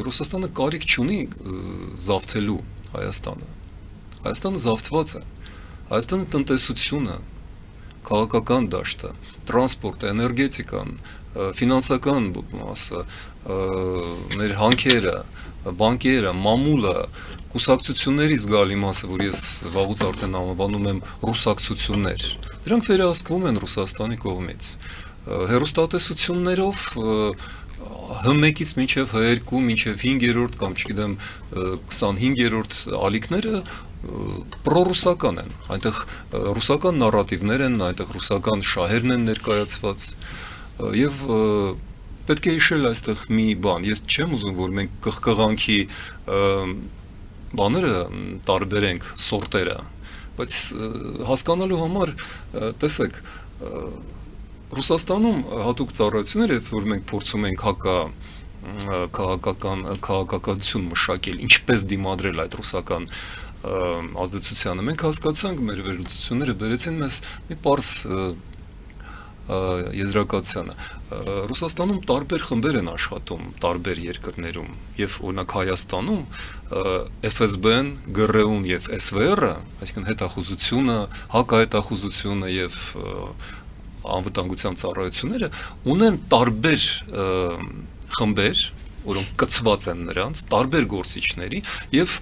Ռուսաստանը կարիք չունի զավթելու Հայաստանը։ Հայաստանը զավթված է։ Հայաստանի տնտեսությունը, քաղաքական դաշտը, տրանսպորտը, էներգետիկան, ֆինանսական մասը, մեր հանքերը, բանկերը, մամուլը, կուսակցությունների զգալի մասը, որ ես վաղուց արդեն անվանում եմ ռուսակցություններ, դրանք վերահսկվում են Ռուսաստանի կողմից։ Հեռուստատեսություններով H1-ից մինչև H2, մինչև 5-րդ կամ չգիտեմ 25-րդ ալիքները պրոռուսական են, այնտեղ ռուսական նարատիվներ են, այնտեղ ռուսական շահերն են ներկայացված եւ պետք է հիշել այստեղ մի բան, ես չեմ ուզում, որ մենք կղկղանքի բաները տարբերենք սորտերը, բայց հասկանալու համար տեսեք Ռուսաստանում հատուկ ծառայությունները, որ մենք փորձում ենք քաղաքականություն մշակել, ինչպես դիմադրել այդ ռուսական ազդեցությանը, մենք հասկացանք, մեր վերլուծությունները բերեցին մեզ մի պարզ եզրակացությանը։ Ռուսաստանում տարբեր խմբեր են աշխատում տարբեր երկրներում եւ օրինակ Հայաստանում FSB-ն, ԳՌՈ-ն եւ SVR-ը, այսինքն հետախուզությունը, հակահետախուզությունը եւ անվտանգության ծառայությունները ունեն տարբեր խմբեր, որոնք կցված են նրանց տարբեր գործիչների եւ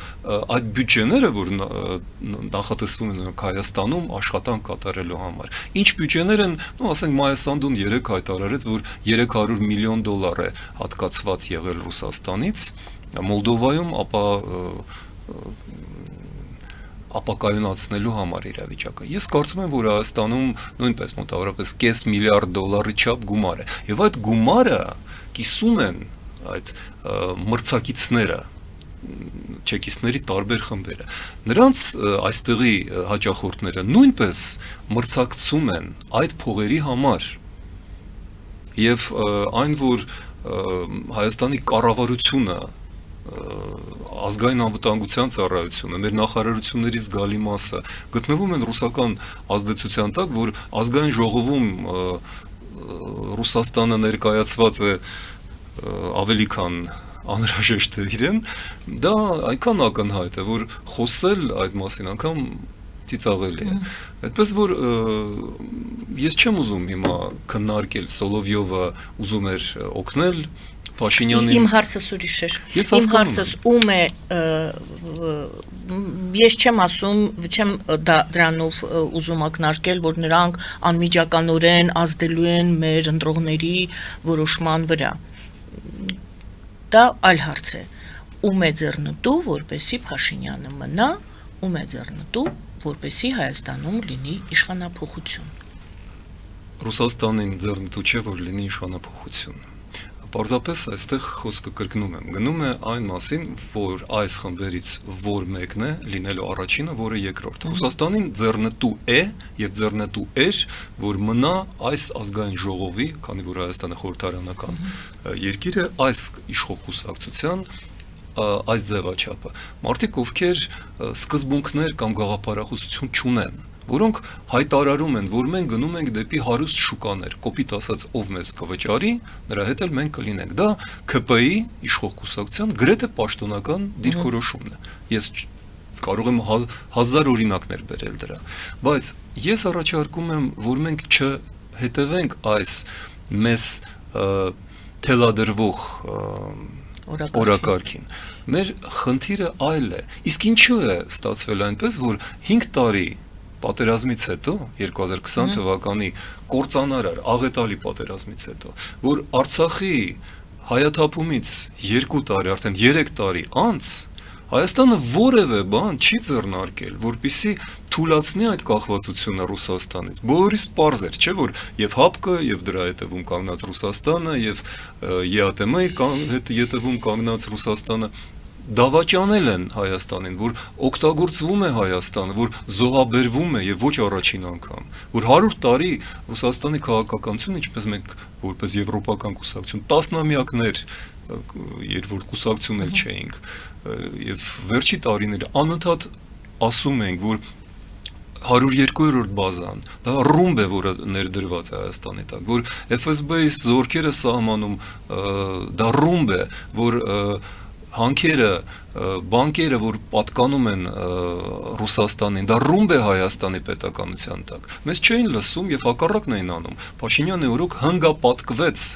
այդ բյուջեները, որ նախատեսվում են Հայաստանում աշխատանք կատարելու համար։ Ինչ բյուջեներ են, ասենք Մայասանդուն 3 հայտարարեց, որ $300 միլիոն է հատկացված եղել Ռուսաստանից, Մոլդովայում ապակայունացնելու համար իրավիճակը։ Ես կարծում եմ, որ Հայաստանում նույնպես մոտավորապես $500 միլիոն չափ գումար է։ Եվ այդ գումարը կիսում են այդ մրցակիցները, չեկիստների տարբեր խմբերը։ Նրանց այստեղի հաճախորդները նույնպես մրցակցում են այդ փողերի համար։ Եվ այն, որ Հայաստանի կառավարությունը, ազգային անվտանգության ծառայությունը, մեր նախարարությունների զգալի մասը գտնվում են ռուսական ազդեցության տակ, որ ազգային ժողովում Ռուսաստանը ներկայացված է ավելի քան անհրաժեշտ է իրեն, դա այնքան ակնհայտ է, որ խոսել այդ մասին անգամ ծիծաղելի է։ Այդպես որ ես չեմ ուզում հիմա քննարկել Սոլովյովը ուզում էր օգնել Փաշինյանին։ Իմ հարցս ուրիշ էր։ Իմ հարցս ում է, ես չեմ ասում, չեմ դրանով ուզում ակնարկել, որ նրանք անմիջականորեն ազդելու են մեր ընտրողների որոշման վրա։ Դա այլ հարց է։ Ում է ձեռնտու, որպեսի Փաշինյանը մնա, ում է ձեռնտու, որպեսի Հայաստանում լինի իշխանափոխություն։ Ռուսաստանին ձեռնտու չէ, որ լինի իշխանափոխություն։ Պարզապես այստեղ խոսքը կրկնում եմ, գնում է այն մասին, որ այս խմբերից որ մեկն է լինելու առաջինը, որը երկրորդ։ Ռուսաստանին ձեռնտու է եւ ձեռնտու էր, որ մնա այս ազգային ժողովի, քանի որ Հայաստանը խորհրդարանական երկիր է, այս իշխող կուսակցության այս ձևաչափը։ Մարդիկ, ովքեր սկզբունքներ կամ գաղափարախոսություն չունեն, որոնք հայտարարում են, որ մենք գնում ենք դեպի հարուստ շուկաներ, կոպիտ ասած ով մեզ կվճարի, նրա հետ էլ մենք կլինենք։ Դա ԿՊ-ի իշխող կուսակցության գրեթե պաշտոնական դիրքորոշումն է։ Ես կարող եմ 1000 օրինակներ բերել դրա, բայց ես առաջարկում եմ, որ մենք չհետևենք այս մեզ թելադրվող օրակարգին։ Մեր խնդիրը այլ է։ Իսկ ինչու է ստացվել այնպես, որ 5 տարի պատերազմից հետո 2020 թվականի կործանարար աղետալի պատերազմից հետո, որ Արցախի հայաթափումից 2 տարի, արդեն 3 տարի անց Հայաստանը որևէ բան չի ձեռնարկել, որպեսզի թույլատնի այդ կախվածությունը Ռուսաստանից։ Բոլորիս պարզ էր, չէ՞ որ եւ ՀԱՊԿ, եւ դրա հետևում կանգնած Ռուսաստանը, եւ ԵԱՏՄ-ի հետևում կանգնած Ռուսաստանը դավաճանել են Հայաստանին, որ օգտագործվում է Հայաստանը, որ զոհաբերվում է եւ ոչ առաջին անգամ, որ 100 տարի Ռուսաստանի քաղաքականությունը, ինչպես մենք որպես եվրոպական կուսակցություն, տասնամյակներ երբ որ կուսակցություն էլ չէինք, եւ վերջի տարիները անընդհատ ասում ենք, որ 102-րդ բազան, դա ռումբ է, որը ներդրված է Հայաստանի տակ, որ FSB-ի զորքերը սահմանում, դա ռումբ է, որ հանքերը, բանկերը, որ պատկանում են Ռուսաստանին, դա ռումբ է Հայաստանի պետականության տակ։ Մեզ չէին լսում եւ հակառակն էին անում։ Փաշինյանը օրոք հնգապատկվեց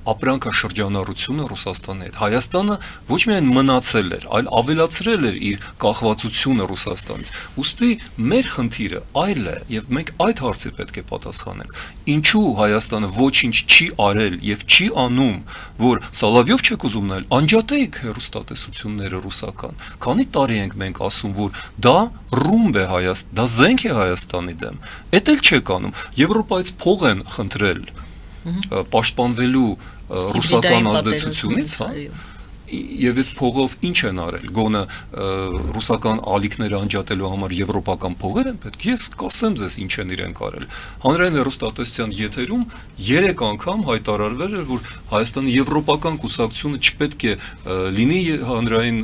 ապրանքաշրջանառությունը Ռուսաստանի հետ։ Հայաստանը ոչ միայն մնացել էր, այլ ավելացրել էր իր կախվածությունը Ռուսաստանից։ Ուստի մեր խնդիրը այլ է եւ մենք այդ հարցի պետք է պատասխանենք։ Ինչու Հայաստանը ոչինչ չի արել եւ չի անում, որ Սալավյով չեք ուզում նայել, անջատեիք հեռուստատեսությունները ռուսական։ Քանի տարի ենք մենք ասում, որ դա ռումբ է Հայաստան, դա զենք է Հայաստանի դեմ։ Էդ էլ չեք անում։ Եվրոպայից փող են խնդրել պաշտպանվելու ռուսական ազդեցությունից, հա, եւ այդ փողով ինչ են արել, գոնե ռուսական ալիքները անջատելու համար եվրոպական փողեր են պետք։ Ես կասեմ ձեզ ինչ են իրենք արել։ Հանրային հեռուստատեսության եթերում 3 անգամ հայտարարվել էր, որ Հայաստանի եվրոպական կուսակցությունը չպետք է լինի հանրային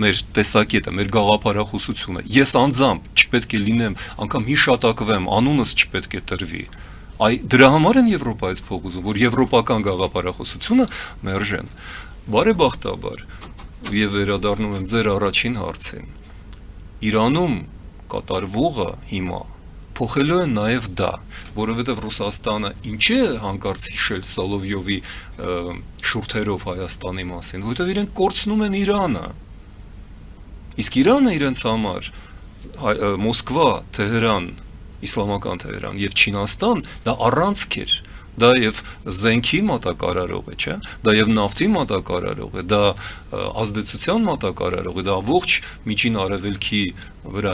մեր տեսակետը, մեր գաղափարախոսությունը։ Ես անձամբ չպետք է լինեմ, անգամ հիշատակվեմ, անունս չպետք է տրվի։ Դրա համար են Եվրոպայից փող ուզում, որ եվրոպական գաղափարախոսությունը մերժեն։ Բարեբախտաբար, եւ վերադառնում եմ ձեր առաջին հարցին, Իրանում կատարվողը հիմա փոխելու է նաև դա, որովհետև Ռուսաստանը ինչ է հանկարծ հիշել Սոլովյովի շուրթերով Հայաստանի մասին, որովհետև իրենք կորցնում են Իրանը։ Իսկ Իրանը իրենց համար Մոսկվա, Թեհրան, իսլամական Թեհրան եւ Չինաստան դա առանցք էր, դա եւ զենքի մատակարարող է, չէ՞, դա եւ նավթի մատակարարող է, դա ազդեցության մատակարարող է, դա ողջ միջին արևելքի վրա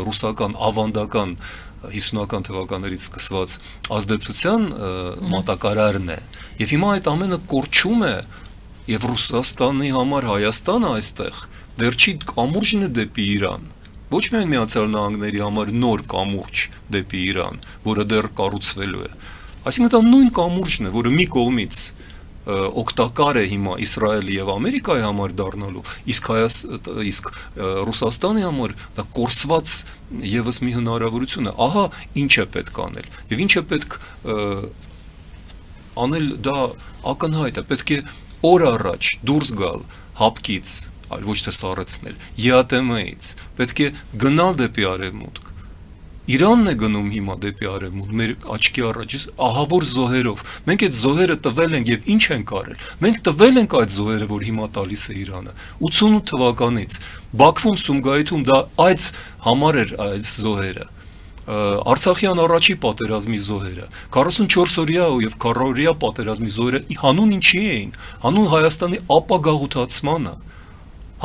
ռուսական ավանդական 50-ական թվականներից սկսված ազդեցության մատակարարն է։ Եվ հիմա այդ ամենը կորչում է եւ Ռուսաստանի համար Հայաստանը այստեղ վերջի կամուրջն է դեպի Իրան։ Ոչ միայն Միացյալ Նահանգների համար նոր կամուրջ դեպի Իրան, որը դեռ կառուցվելու է։ Այսինքն դա նույն կամուրջն է, որը մի կողմից օգտակար է հիմա Իսրայելի եւ Ամերիկայի համար դառնալու, իսկ Ռուսաստանի համար դա կորսված եւս մի հնարավորություն է։ Ահա ինչ է պետք անել։ Եվ ինչ է պետք անել, դա ակնհայտ է, պետք է օր առաջ դուրս գալ հապկից, այլ ոչ թե սառեցնել, ԵԱՏՄ-ից, պետք է գնալ դեպի արևմուտք։ Իրանն է գնում հիմա դեպի արևմուտք, մեր աչքի առաջ ահավոր զոհերով։ Մենք այդ զոհերը տվել ենք եւ ինչ ենք արել։ Մենք տվել ենք այդ զոհերը, որ հիմա տալիս է Իրանը։ 88 թվականից Բաքվում, Սումգայիթում դա այդ համար էր այս զոհերը։ Արցախյան առաջի պատերազմի զոհերը, 44-օրյա եւ 40-օրյա պատերազմի զոհերը հանուն ինչի էին։ Հանուն Հայաստանի ապագաղութացմանը։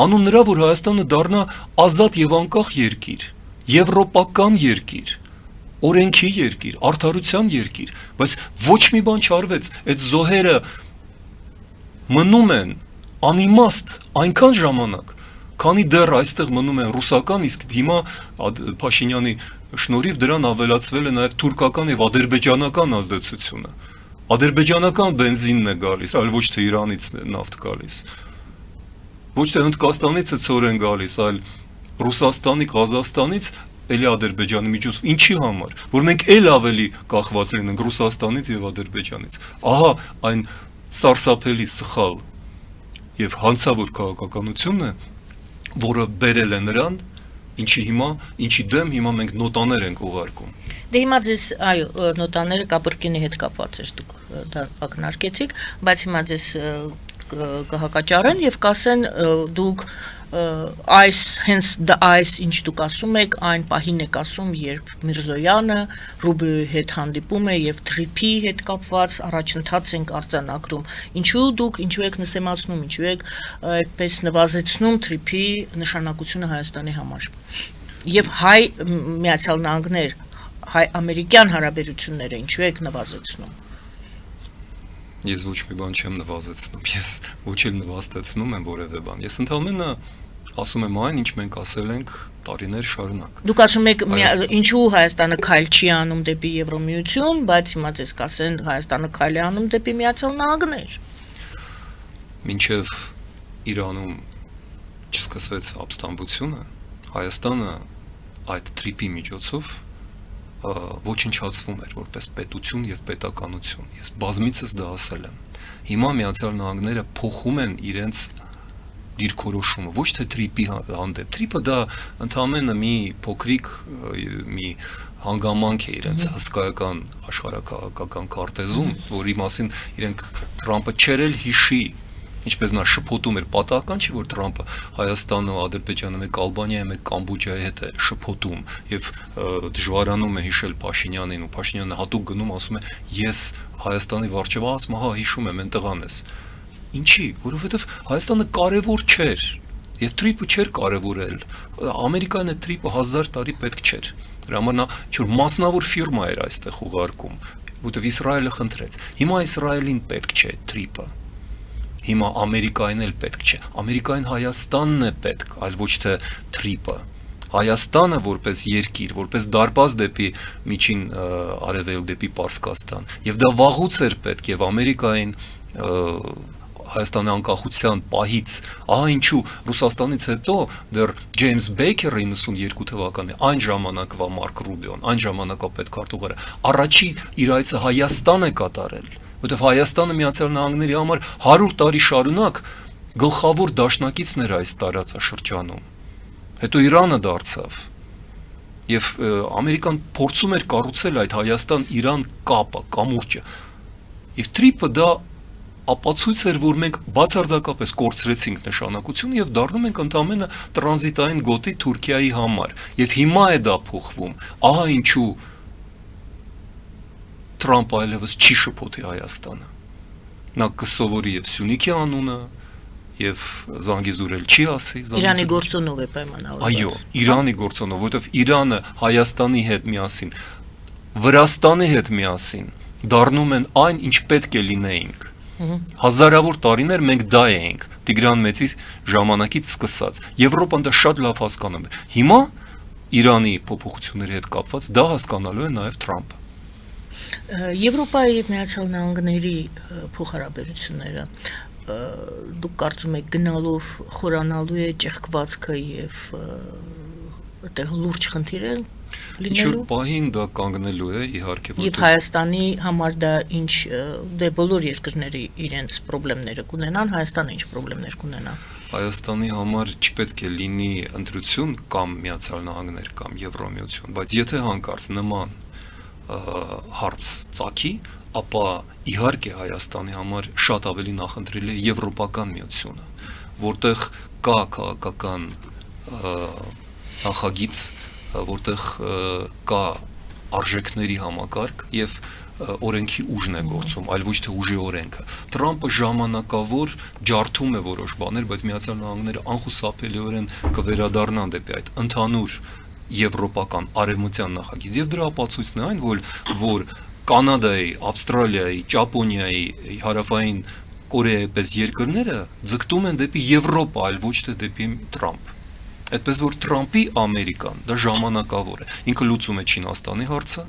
Հանուն նրա, որ Հայաստանը դառնա ազատ եւ անկախ երկիր։ Եվրոպական երկիր, օրենքի երկիր, արդարության երկիր, բայց ոչ մի բան չարվեց, այդ զոհերը մնում են անիմաստ այնքան ժամանակ, քանի դեռ այստեղ մնում են ռուսական, իսկ հիմա Փաշինյանի շնորհիվ դրան ավելացվել է նաև թուրքական եւ ադրբեջանական ազդեցությունը։ Ադրբեջանական բենզինն է գալիս, այլ ոչ թե Իրանից նավթ գալիս։ Ոչ թե Հնդկաստանից է ցորեն գալիս, այլ Ռուսաստանի, Ղազախստանից, էլի Ադրբեջանի միջոցով, ինչի համար, որ մենք էլ ավելի կախված լինենք Ռուսաստանից եւ Ադրբեջանից։ Ահա այն սարսափելի սխալ եւ հանցավոր քաղաքականությունն է, որը բերել է նրան, ինչի դեմ հիմա մենք նոտաներ ենք ուղարկում։ Դե հիմա ձեզ, այո, նոտաները Կապրկինի հետ կապված էր, դուք դա ակնարկեցիք, բայց հիմա ձեզ կհակաճառեն եւ կասեն դուք հենց այս ինչ դուք ասում եք, այն պահին եք ասում, երբ Միրզոյանը Ռուբիոյի հետ հանդիպում է եւ թրիփի հետ կապված առաջընթաց ենք արձանագրում։ Ինչու եք նսեմացնում, ինչու եք այդպես նվազեցնում թրիփի նշանակությունը Հայաստանի համար։ Եվ հայ Միացյալ Նահանգներ, հայ-ամերիկյան հարաբերությունները ինչու եք նվազեցնում։ Ես ոչ մի բան չեմ նվազեցնում, ես ոչ էլ նվաստեցնում եմ որևէ բան։ Ես ընդհանրապես ասում եմ այն, ինչ մենք ասել ենք տարիներ շարունակ։ Դուք ասում եք, ինչու Հայաստանը քայլ չի անում դեպի Եվրոմիություն, բայց հիմա ձեզ կասեն Հայաստանը քայլ է անում դեպի Միացյալ Նահանգներ։ Մինչև Իրանում չսկսվեց ապստամբությունը, Հայաստանը այդ թրիփի միջոցով ոչնչացվում էր որպես պետություն եւ պետականություն։ Ես բազմիցս դա ասել եմ։ Հիմա Միացյալ Նահանգները փոխում են իրենց դիրքորոշումը, ոչ թե թրիփի հանդեպ։ Թրիփը դա ընդհանրապես մի փոքրիկ մի հանգամանք է իրենց հսկայական աշխարհակաղակական քարտեզում, որի մասին իրենք Թրամփը չերել հիշի, ինչպես նա շփոթում էր, պատահական չի, որ Թրամփը Հայաստանը, Ադրբեջանը, մեկ Ալբանիայի, մեկ Կամբոջայի հետ է շփոթում եւ դժվարանում է հիշել Փաշինյանին, ու Փաշինյանը հատուկ գնում ասում է, ես Հայաստանի վարչապետ, ասում հա հիշում եմ, այնտեղ անես։ Ինչի, որովհետեւ Հայաստանը կարևոր չէր եւ թրիփը չէր կարևորել։ Ամերիկան այդ թրիփը 1000 տարի պետք չէր։ Դրա համար նա ինչ-որ մասնավոր ֆիրմա էր այստեղ ուղարկում, որովհետեւ Իսրայելը խնդրեց։ Հիմա Իսրայելին պետք չէ թրիփը։ Հիմա Ամերիկային էլ պետք չէ։ Ամերիկային Հայաստանն է պետք, այլ ոչ թե թրիփը։ Հայաստանը որպես երկիր, որպես դարպաս դեպի միջին արևելք, դեպի Պարսկաստան, եւ դա վաղուց էր պետք, եւ Ամերիկային Հայաստանի անկախության պահից, ահա ինչու Ռուսաստանից հետո դեռ Ջեյմս Բեյքերը 92 թվականի այն ժամանակվա Մարկ Ռուբիոն, այն ժամանակվա պետքարտուղարը առաջի իր այցը Հայաստան է կատարել, որովհետև Հայաստանը Միացյալ Նահանգների համար 100 տարի շարունակ գլխավոր դաշնակիցն էր այս տարածաշրջանում։ Հետո Իրանը դարձավ։ Եվ Ամերիկան փորձում էր կառուցել այդ Հայաստան-Իրան կապը, կամուրջը։ Եվ Թրիփը դա ապացույց էր, որ մենք բացարձակապես կորցրեցինք նշանակությունը եւ դառնում ենք ընդամենը տրանզիտային գոտի Թուրքիայի համար։ Եվ հիմա է դա փոխվում։ Ահա ինչու Թրամփը այլևս չի շփոթի Հայաստանը։ Նա կսովորի եւ Սյունիքի անունը, եւ Զանգիզուրել չի ասի, Իրանի գործոնով է պայմանավորված։ Այո, Իրանի գործոնով, որովհետեւ Իրանը Հայաստանի հետ միասին, Վրաստանի հետ միասին դառնում են այն, ինչ պետք է լինեինք։ Հազարավոր տարիներ մենք դա էինք, Տիգրան Մեծի ժամանակից սկսած։ Եվրոպան դա շատ լավ հասկանում է։ Հիմա Իրանի փոփոխությունների հետ կապված դա հասկանալու է նաև Թրամփը։ Եվրոպայի եւ Միացյալ Նահանգների փոխհարաբերությունները դուք կարծում եք գնալով խորանալու է ճեղքվածքը եւ այդտեղ լուրջ խնդիրներ Ինչ-որ պահին դա կանգնելու է իհարկե, Եվ Հայաստանի համար դա ինչ դե բոլոր երկրների իրենց խնդիրները կունենան, Հայաստանը ինչ խնդիրներ կունենա։ Հայաստանի համար չպետք է լինի ընտրություն կամ Միացյալ Նահանգներ կամ Եվրոմիություն, բայց եթե հանկարծ նման հարց ծագի, ապա իհարկե Հայաստանի համար շատ ավելի նախընտրելի է Եվրոպական միությունը, որտեղ կա քաղաքական նախագիծ, որտեղ կա արժեքների համակարգ եւ օրենքի ուժն է գործում, այլ ոչ թե ուժի օրենքը։ Թրամփը ժամանակավոր ջարդում է որոշ բաներ, բայց Միացյալ Նահանգները անխուսափելիորեն կվերադառնան դեպի այդ ընդհանուր եվրոպական արևմտյան նախագիծ եւ դրա ապացույցն է այն, որ Կանադայի, Ավստրալիայի, Ճապոնիայի, Հարավային Կորեայի պես երկրները ձգտում են դեպի Եվրոպա, այլ ոչ թե դեպի Թրամփ։ Այդպես որ Թրամփի Ամերիկան դա ժամանակավոր է։ Ինքը լուծում է Չինաստանի հարցը,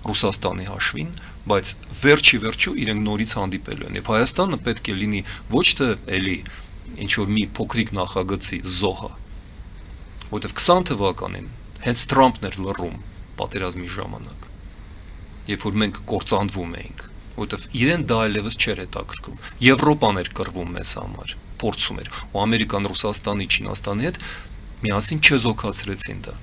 Ռուսաստանի հաշվին, բայց վերջի իրենք նորից հանդիպելու են եւ Հայաստանը պետք է լինի ոչ թե էլի ինչ որ մի փոքրիկ նախագծի զոհը, որովհետեւ 20 թվականին հենց Թրամփն էր լռում պատերազմի ժամանակ, երբ որ մենք կործանվում էինք, որովհետեւ իրեն դա այլևս չէր հետաքրքրում։ Եվրոպան էր կռվում մեզ համար, փորձում էր, ու Ամերիկան Ռուսաստանի, Չինաստանի հետ միասին չեզոքացրեցին դա։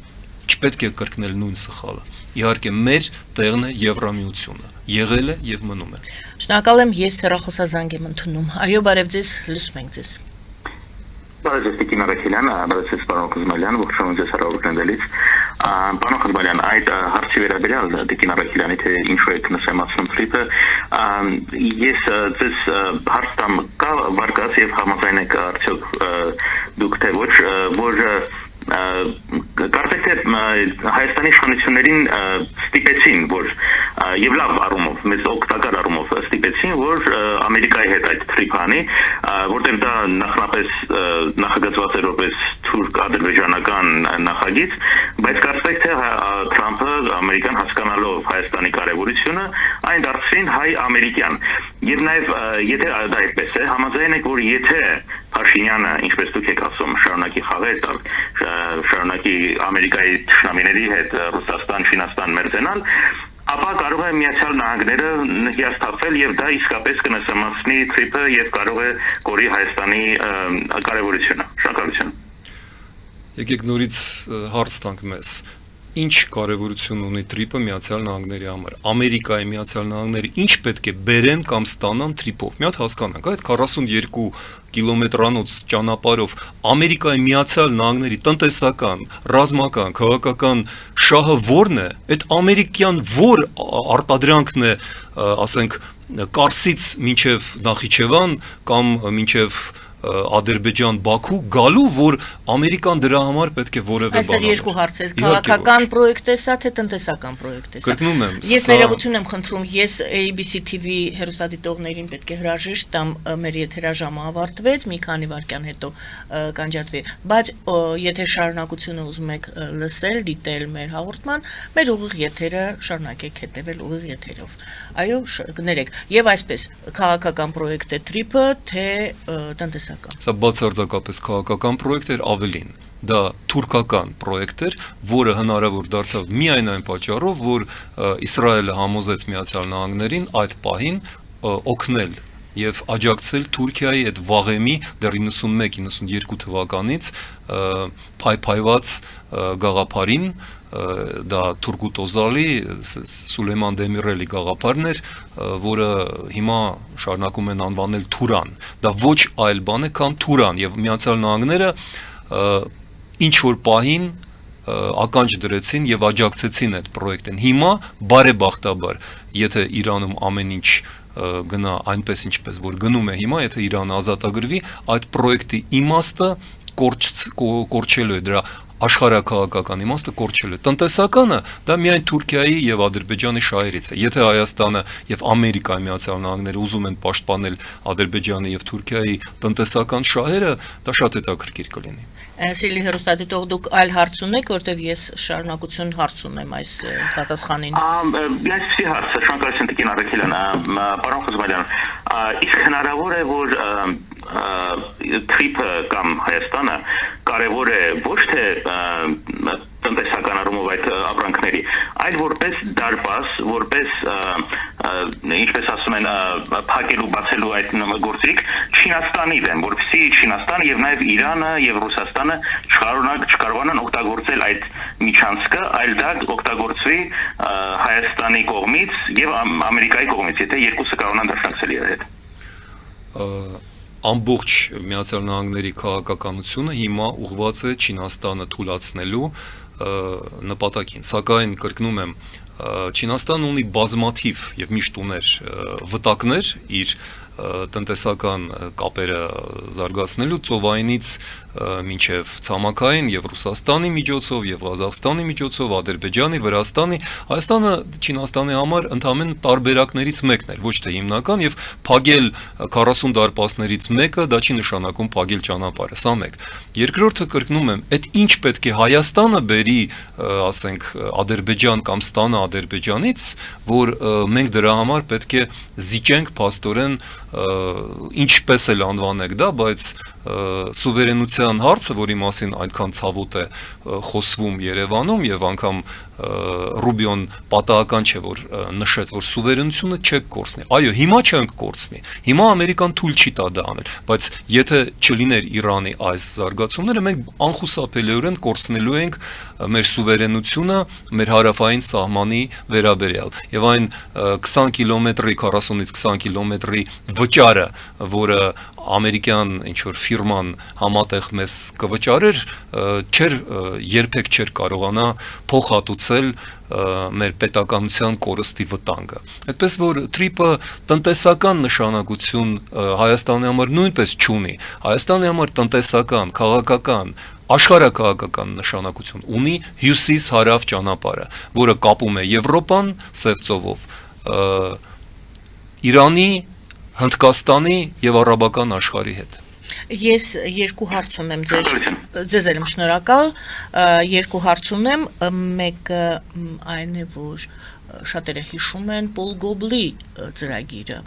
Չպետք է կրկնել նույն սխալը։ Իհարկե մեր տեղն է Եվրամիությունը, եղել է եւ մնում է։ Շնորհակալ եմ, ես հեռախոսազանգ եմ ընդունում։ Այո, բարև ձեզ, լսում ենք ձեզ։ Բարև ձեզ, Տիկին Արաքելյան, բարև ձեզ, պարոն Խզմալյան, ողջունում ձեզ հրավիրելիս։ Պարոն Խզմալյան, այդ հարցի վերաբերյալ Տիկին Արաքելյանի թե ինչու եք նշանակում Թրիփը, ես ձեզ հարց տամ, կա վարկած եւ համաձայն եք արդյոք դուք թե ոչ, որ կարծեք թե Հայաստանի իշխանություններին ստիպեցին, որ եւ լավ առումով, մեծ օգտակար առումով ստիպեցին, որ Ամերիկայի հետ այդ Թրիփը անի, որտեղ դա նախնապես նախագծված էր որպես թուրք-ադրբեջանական նախագիծ, բայց կարծեք թե Թրամփը Ամերիկան հասկանալով Հայաստանի կարևորությունը, այն դարձրին հայ-ամերիկյան։ Եվ նաեւ եթե դա այդպես է, համաձայն եք, որ եթե Փաշինյանը, ինչպես դուք եք ասում, շարունակի խաղեր տալ, շարունակի Ամերիկայի թշնամիների հետ Ռուսաստան, Չինաստան մերձենալ, ապա կարող է Միացյալ Նահանգները հիասթափվել եւ դա իսկապես կնշանակի Թրիփը եւ կարող է կորի Հայաստանի կարևորությունը։ Շնորհակալություն։ Եկեք նորից հարց տանք մեզ։ Ինչ կարևորություն ունի Թրիփը Միացյալ Նահանգների համար։ Ամերիկայի Միացյալ Նահանգները ինչ պետք է բերեն կամ ստանան Թրիփով։ Մի հատ հասկանանք, այդ 42 կիլոմետրանոց ճանապարհով Ամերիկայի Միացյալ Նահանգների տնտեսական, ռազմական, քաղաքական շահը ո՞րն է։ Այդ ամերիկյան ո՞ր արտադրանքն է, ասենք, Կարսից մինչև Նախիջևան կամ մինչև Ադրբեջան-Բաքու գալու, որ Ամերիկան դրա համար պետք է որևէ Այստեղ բան երկու հարց է, քաղաքական պրոյեկտ է սա, թե տնտեսական պրոյեկտ է սա։ Կրկնում եմ, Ես սա- ներողություն եմ խնդրում, ես ABC TV հեռուստադիտողներին պետք է հրաժեշտ տամ, մեր եթերաժամը ավարտվեց, մի քանի վայրկյան հետո կանջատվի, բայց եթե շարունակությունը ուզում եք լսել, դիտել մեր հաղորդման, մեր ուղիղ եթերը շարունակեք հետևել ուղիղ եթերով։ Այո, կներեք, եւ այսպես, քաղաքական պրոյեկտ է TRIP-ը, թե տնտեսական։ Սա բացարձակապես քաղաքական պրոյեկտ էր, ավելին դա թուրքական պրոյեկտ էր, որը հնարավոր դարձավ միայն այն պատճառով, որ Իսրայելը համոզեց Միացյալ Նահանգներին այդ պահին օգնել եւ աջակցել Թուրքիայի այդ վաղեմի դեռ 91-92 թվականից փայփայված գաղափարին, դա Թուրքուտ Օզալի, Սուլեյման Դեմիրելի գաղափարն էր, որը հիմա շարունակում են անվանել Թուրան։ Դա ոչ այլ բան է, քան Թուրան, եւ Միացյալ Նահանգները ինչ որ պահին ականջ դրեցին եւ աջակցեցին այդ պրոյեկտին։ Հիմա բարեբախտաբար, եթե Իրանում ամեն ինչ գնա այնպես ինչպես որ գնում է հիմա, եթե Իրանը ազատագրվի, այդ պրոյեկտի իմաստը կորչելու է, դրա աշխարհաքաղաքական իմաստը կորչելու է։ Տնտեսականը դա միայն Թուրքիայի եւ Ադրբեջանի շահերից է։ Եթե Հայաստանը եւ Ամերիկայի Միացյալ Նահանգները ուզում են պաշտպանել Ադրբեջանի եւ Թուրքիայի տնտեսական շահերը, դա շատ հետաքրքիր կլինի։ Սիրելի հեռուստադիտող, դուք այլ հարց ունեք, որտեվ ես շարունակություն հարց ունեմ այս պատասխանին։ Ես հարցը շնորհակալություն Տիկին Արաքելյան, պարոն Խզմալյան, իսկ հնարավոր է, որ TRIP-ը կամ Հայաստանը կարևոր է ոչ թե տնտեսական առումով այդ ապրանքների, այլ որպես դարպաս, որպես ինչպես ասում են, փակելու բացելու այդ գործիք Չինաստանի դեմ, որպեսզի Չինաստանը եւ նաեւ Իրանը եւ Ռուսաստանը չկարողանան օգտագործել այդ միջանցքը, այլ դա օգտագործվի Հայաստանի կողմից եւ Ամերիկայի կողմից, եթե երկուսը կարողանան դաշնակցել իրար հետ։ Ամբողջ Միացյալ Նահանգների քաղաքականությունը հիմա ուղղված է Չինաստանը թուլացնելու նպատակին, սակայն կրկնում եմ, Չինաստանը ունի բազմաթիվ եւ միշտ ուներ վտակներ իր տնտեսական կապերը զարգացնելու ծովայինից մինչև ցամաքային եւ Ռուսաստանի միջոցով եւ Ղազախստանի միջոցով, Ադրբեջանի, Վրաստանի, Հայաստանը Չինաստանի համար ընդհանրապես տարբերակներից մեկն էր, ոչ թե հիմնական, եւ փակել 40 դարպասներից մեկը դա չի նշանակում փակել ճանապարհը, սա մեկ։ Երկրորդը կրկնում եմ, այդ ինչ պետք է Հայաստանը բերի, ասենք Ադրբեջան կամ ստանա Ադրբեջանից, որ մենք դրա համար պետք է զիջենք փաստորեն ինչպես էլ անվանեք դա, բայց սուվերենության հարցը, որի մասին այնքան ցավոտ է խոսվում Երևանում եւ անգամ Ռուբիոն պատահական չէ, որ նշեց, որ սուվերենությունը չեք կորցնի։ Այո, հիմա չենք կորցնի։ Հիմա Ամերիկան թույլ չի տա դա անել, բայց եթե չլիներ Իրանի այս զարգացումները, մենք անխուսափելիորեն կորցնելու ենք մեր սուվերենությունը մեր հարավային սահմանի վերաբերյալ։ Եվ այն 20 կիլոմետրի 40-ից 20 կիլոմետրի վճարը, որը ամերիկյան ինչ-որ ֆիրման համատեղ մեզ կվճարեր, երբեք չէր կարողանա փոխհատուցել մեր պետականության կորստի վտանգը։ Այդպես որ TRIP-ը տնտեսական նշանակություն Հայաստանի համար նույնպես չունի։ Հայաստանի համար տնտեսական, քաղաքական, աշխարհաքաղաքական նշանակություն ունի հյուսիս-հարավ ճանապարհը, որը կապում է Եվրոպան Սև ծովով, Իրանի, Հնդկաստանի եւ արաբական աշխարհի հետ։ Ես երկու հարց ունեմ ձեզ եմ շնորհակալ, երկու հարց ունեմ, մեկը այն է, որ շատերը հիշում են Պոլ Գոբլի ծրագիրը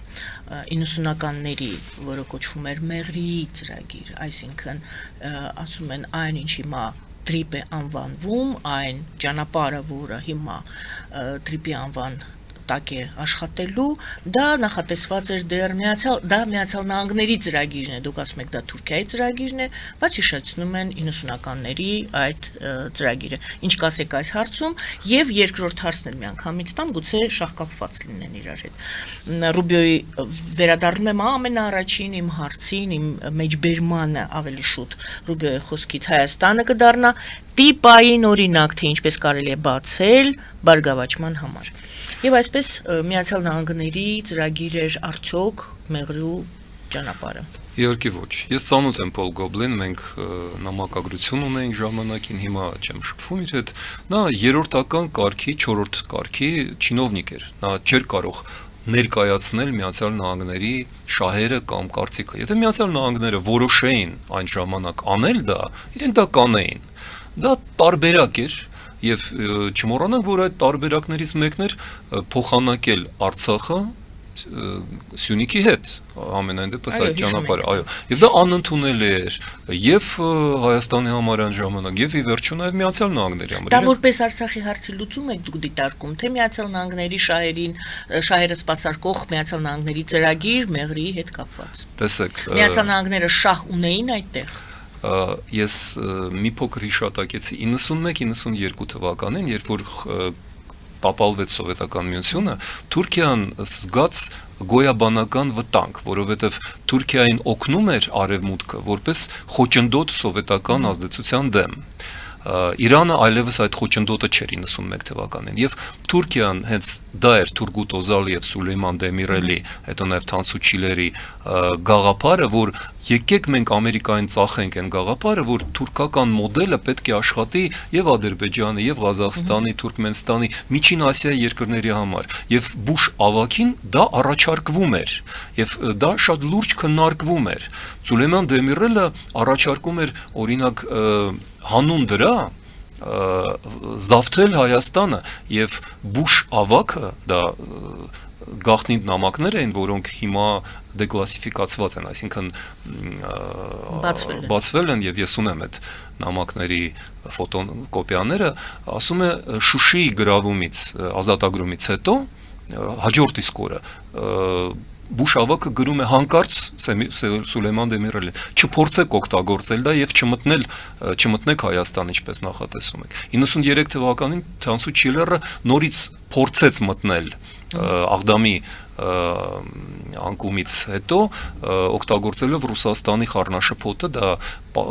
90-ականների, որը կոչվում էր Մեղրիի ծրագիր, այսինքն ասում են այն ինչ հիմա TRIP է անվանվում, այն ճանապարհը, որը հիմա TRIP-ի անվան տակ է աշխատելու, դա նախատեսված էր դեռ Միացյալ Նահանգների ծրագիրն է, դուք ասում եք դա Թուրքիայի ծրագիրն է, բայց հիշեցնում են 90-ականների այդ ծրագիրը։ Ինչ կասեք այս հարցում, եւ երկրորդ հարցն էլ միանգամից տամ, գուցե շահկապված լինեն իրար հետ։ Ռուբիոյի վերադառնում եմ ամենաառաջին իմ հարցին, իմ մեջբերմանը ավելի շուտ Ռուբիոյի խոսքից Հայաստանը կդառնա տիպային օրինակ, թե ինչպես կարելի է բացել բարգավաճման համար։ Եվ այսպես Միացյալ Նահանգների ծրագիր էր արդյոք Մեղրու ճանապարհը։ Իհարկե ոչ։ Ես ծանոթ եմ Պոլ Գոբլին, մենք նամակագրություն ունենք ժամանակին, հիմա չեմ շփվում իր հետ։ Նա երրորդական կարգի, 4-րդ կարգի չինովնիկ էր։ Նա չէր կարող ներկայացնել Միացյալ Նահանգների շահերը կամ կարծիքը։ Եթե Միացյալ Նահանգները որոշեին այն ժամանակ անել դա, իրենք դա կանեին։ Դա տարբերակ էր եւ չմոռանանք, որ այդ տարբերակներից մեկն էր փոխանակել Արցախը Սյունիքի հետ, ամենայն դեպս այդ ճանապարհը, այո, եւ դա անընդունելի էր եւ Հայաստանի համար այն ժամանակ եւ ի վերջո նաեւ Միացյալ Նահանգների համար։ Դա որպես Արցախի հարցի լուծում եք դուք դիտարկում, թե Միացյալ Նահանգների շահերը սպասարկող Միացյալ Նահանգների ծրագիր Մեղրիի հետ կապված։ Տեսեք, Միացյալ Նահանգները շահ ունեին այդտեղ։ Ես մի փոքր հիշատակեցի 91-92 թվականին, երբ որ տապալվեց Սովետական միությունը, Թուրքիան զգաց գոյաբանական վտանգ, որովհետև Թուրքիային օգնում էր արևմուտքը որպես խոչընդոտ սովետական ազդեցության դեմ։ Իրանը այլևս այդ խոչընդոտը չէր 91 թվականին եւ Թուրքիան հենց դա էր Թուրգուտ Օզալի եւ Սուլեյման Դեմիրելի, հետո նաեւ Թանսուչիլերի գաղափարը, որ եկեք մենք Ամերիկային ծախենք այն գաղափարը, որ թուրքական մոդելը պետք է աշխատի եւ Ադրբեջանի եւ Ղազախստանի, Թուրքմենստանի, Միջին Ասիայի երկրների համար եւ Բուշ ավագին դա առաջարկվում էր եւ դա շատ լուրջ քննարկվում էր։ Սուլեյման Դեմիրելը առաջարկում էր օրինակ հանուն դրա զավթել Հայաստանը եւ Բուշ ավագը դա գաղտնի նամակներ էին, որոնք հիմա դեկլասիֆիկացված են, այսինքն բացվել են եւ ես ունեմ այդ նամակների ֆոտոկոպիաները, ասում է Շուշիի գրավումից, ազատագրումից հետո հաջորդ իսկ օրը Բուշ ավագը գրում է հանկարծ Սուլեյման Դեմիրելին, չփորձեք օգտագործել դա եւ չմտնեք Հայաստան, ինչպես նախատեսում եք։ 93 թվականին Թանսու Չիլերը նորից փորձեց մտնել Աղդամի անկումից հետո օգտագործելով Ռուսաստանի խառնաշփոթը, դա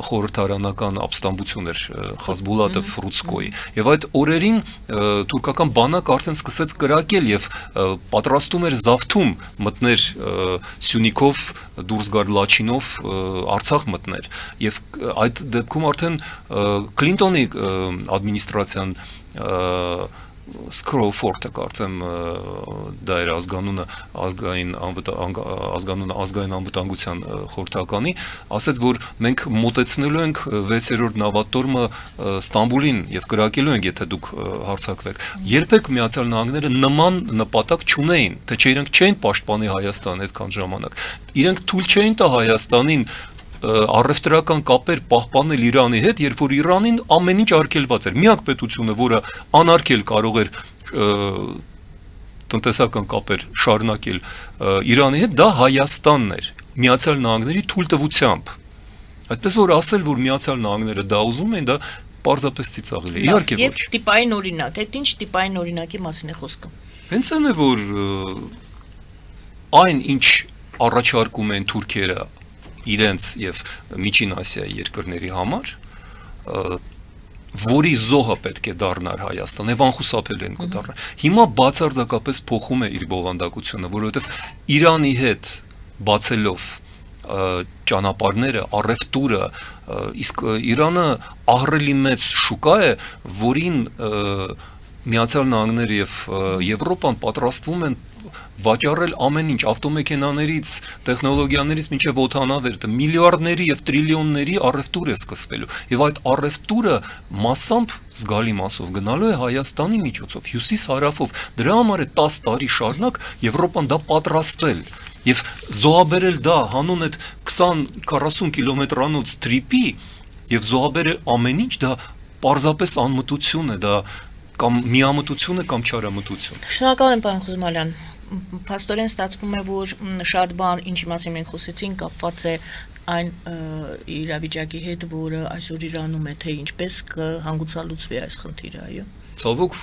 խորհրդարանական ապստամբություն էր Խազբուլատը Ֆրուցկոյի եւ այդ օրերին թուրքական բանակը արդեն սկսեց կրակել եւ պատրաստում էր զավթում մտներ Սյունիքով դուրս գալ Լաչինով Արցախ մտներ եւ այդ դեպքում արդեն Քլինտոնի ադմինիստրացիան Սկրոուֆորդը կարծեմ դա էր ազգանունը ազգային անվտանգության խորհրդականի, ասաց, որ մենք մոտեցնելու ենք 6-րդ նավատորմը Ստամբուլին եւ կրակելու ենք, եթե դուք հարձակվեք։ Երբեք Միացյալ Նահանգները նման նպատակ չունեին, թե չէ իրենք չէին պաշտպանի Հայաստանը այդքան ժամանակ։ Իրենք թույլ չէին տա Հայաստանին առևտրական կապեր պահպանել Իրանի հետ, երբ որ Իրանին ամեն ինչ արգելված էր։ Միակ պետությունը, որը անարգել կարող էր տնտեսական կապեր շարունակել Իրանի հետ, դա Հայաստանն էր, Միացյալ Նահանգների թույլտվությամբ։ Այդպես որ ասել, որ Միացյալ Նահանգները դա ուզում են, դա պարզապես ծիծաղելի է։ Իհարկե ոչ։ Եվ տիպային օրինակ, այդ ինչ տիպային օրինակի մասին է խոսքը։ Հենց այն է, որ այն ինչ առաջարկում են թուրքերը իրենց եւ Միջին Ասիայի երկրների համար, որի զոհը պետք է դառնար Հայաստան, եւ անխուսափելի են կդառնար։ Հիմա բացարձակապես փոխում է իր բովանդակությունը, որովհետեւ Իրանի հետ բացելով ճանապարհները, առևտուրը, իսկ Իրանը ահռելի մեծ շուկա է, որին Միացյալ Նահանգները եւ Եվրոպան պատրաստվում են վաճառել ամեն ինչ, ավտոմեքենաներից, տեխնոլոգիաներից մինչև օդանավեր, միլիարդների եւ տրիլիոնների առևտուր է սկսվելու։ Եվ այդ առևտուրը մասամբ զգալի մասով գնալու է Հայաստանի միջոցով, հյուսիս-հարավով։ Դրա համար է 10 տարի շարունակ Եվրոպան դա պատրաստել։ Եվ զոհաբերել դա հանուն այդ 20-40 կիլոմետրանոց տրիպի եւ զոհաբերել ամեն ինչ, դա պարզապես անմտություն է, դա կամ միամտություն է կամ չարամտություն։ Շնորհակալ եմ, պարոն Խուզմալյան։ Փաստորեն ստացվում է, որ շատ բան, ինչի մասին մենք խոսեցինք, կապված է այն իրավիճակի հետ, որը այսօր Իրանում է, թե ինչպես կհանգուցալուծվի այս խնդիրը, այո։ Ցավոք,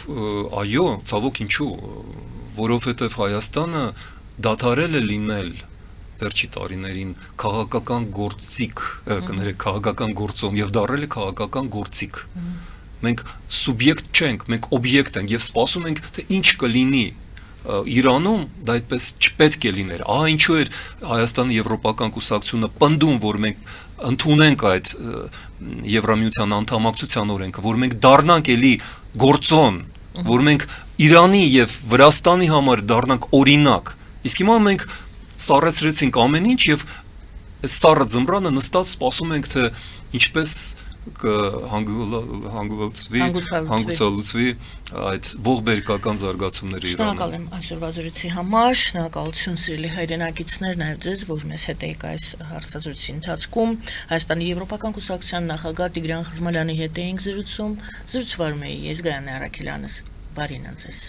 այո, ցավոք ինչու, որովհետև Հայաստանը դադարել է լինել վերջի տարիներին քաղաքական գործիք, կներեք, քաղաքական գործոն եւ դարել է քաղաքական գործիք։ Մենք սուբյեկտ չենք, մենք օբյեկտ ենք եւ սպասում ենք, թե ինչ կլինի Իրանում դա այդպես չպետք է լիներ։ Ահա ինչու էր Հայաստանի եվրոպական կուսակցությունը պնդում, որ մենք ընդունենք այդ Եվրամիության անդամակցության օրենքը, որ մենք դառնանք էլի գործոն, որ մենք Իրանի եւ Վրաստանի համար դառնանք օրինակ։ Իսկ հիմա մենք սառեցրեցինք ամեն ինչ եւ այս սառը ձմռանը նստած սպասում ենք, թե ինչպես հանգուցալուծվի այդ ողբերգական զարգացումները Իրանում։ Շնորհակալ եմ այսօրվա զրույցի համար, շնորհակալություն սիրելի հայրենակիցներ, նաև ձեզ, որ մեզ հետ եք այս հարցազրույցի ընթացքում։ Հայաստանի Եվրոպական կուսակցության նախագահ Տիգրան Խզմալյանի հետ էինք զրուցում։ Զրուցվարում էի ես Գայանե Առաքելյանս։ Բարին ձեզ։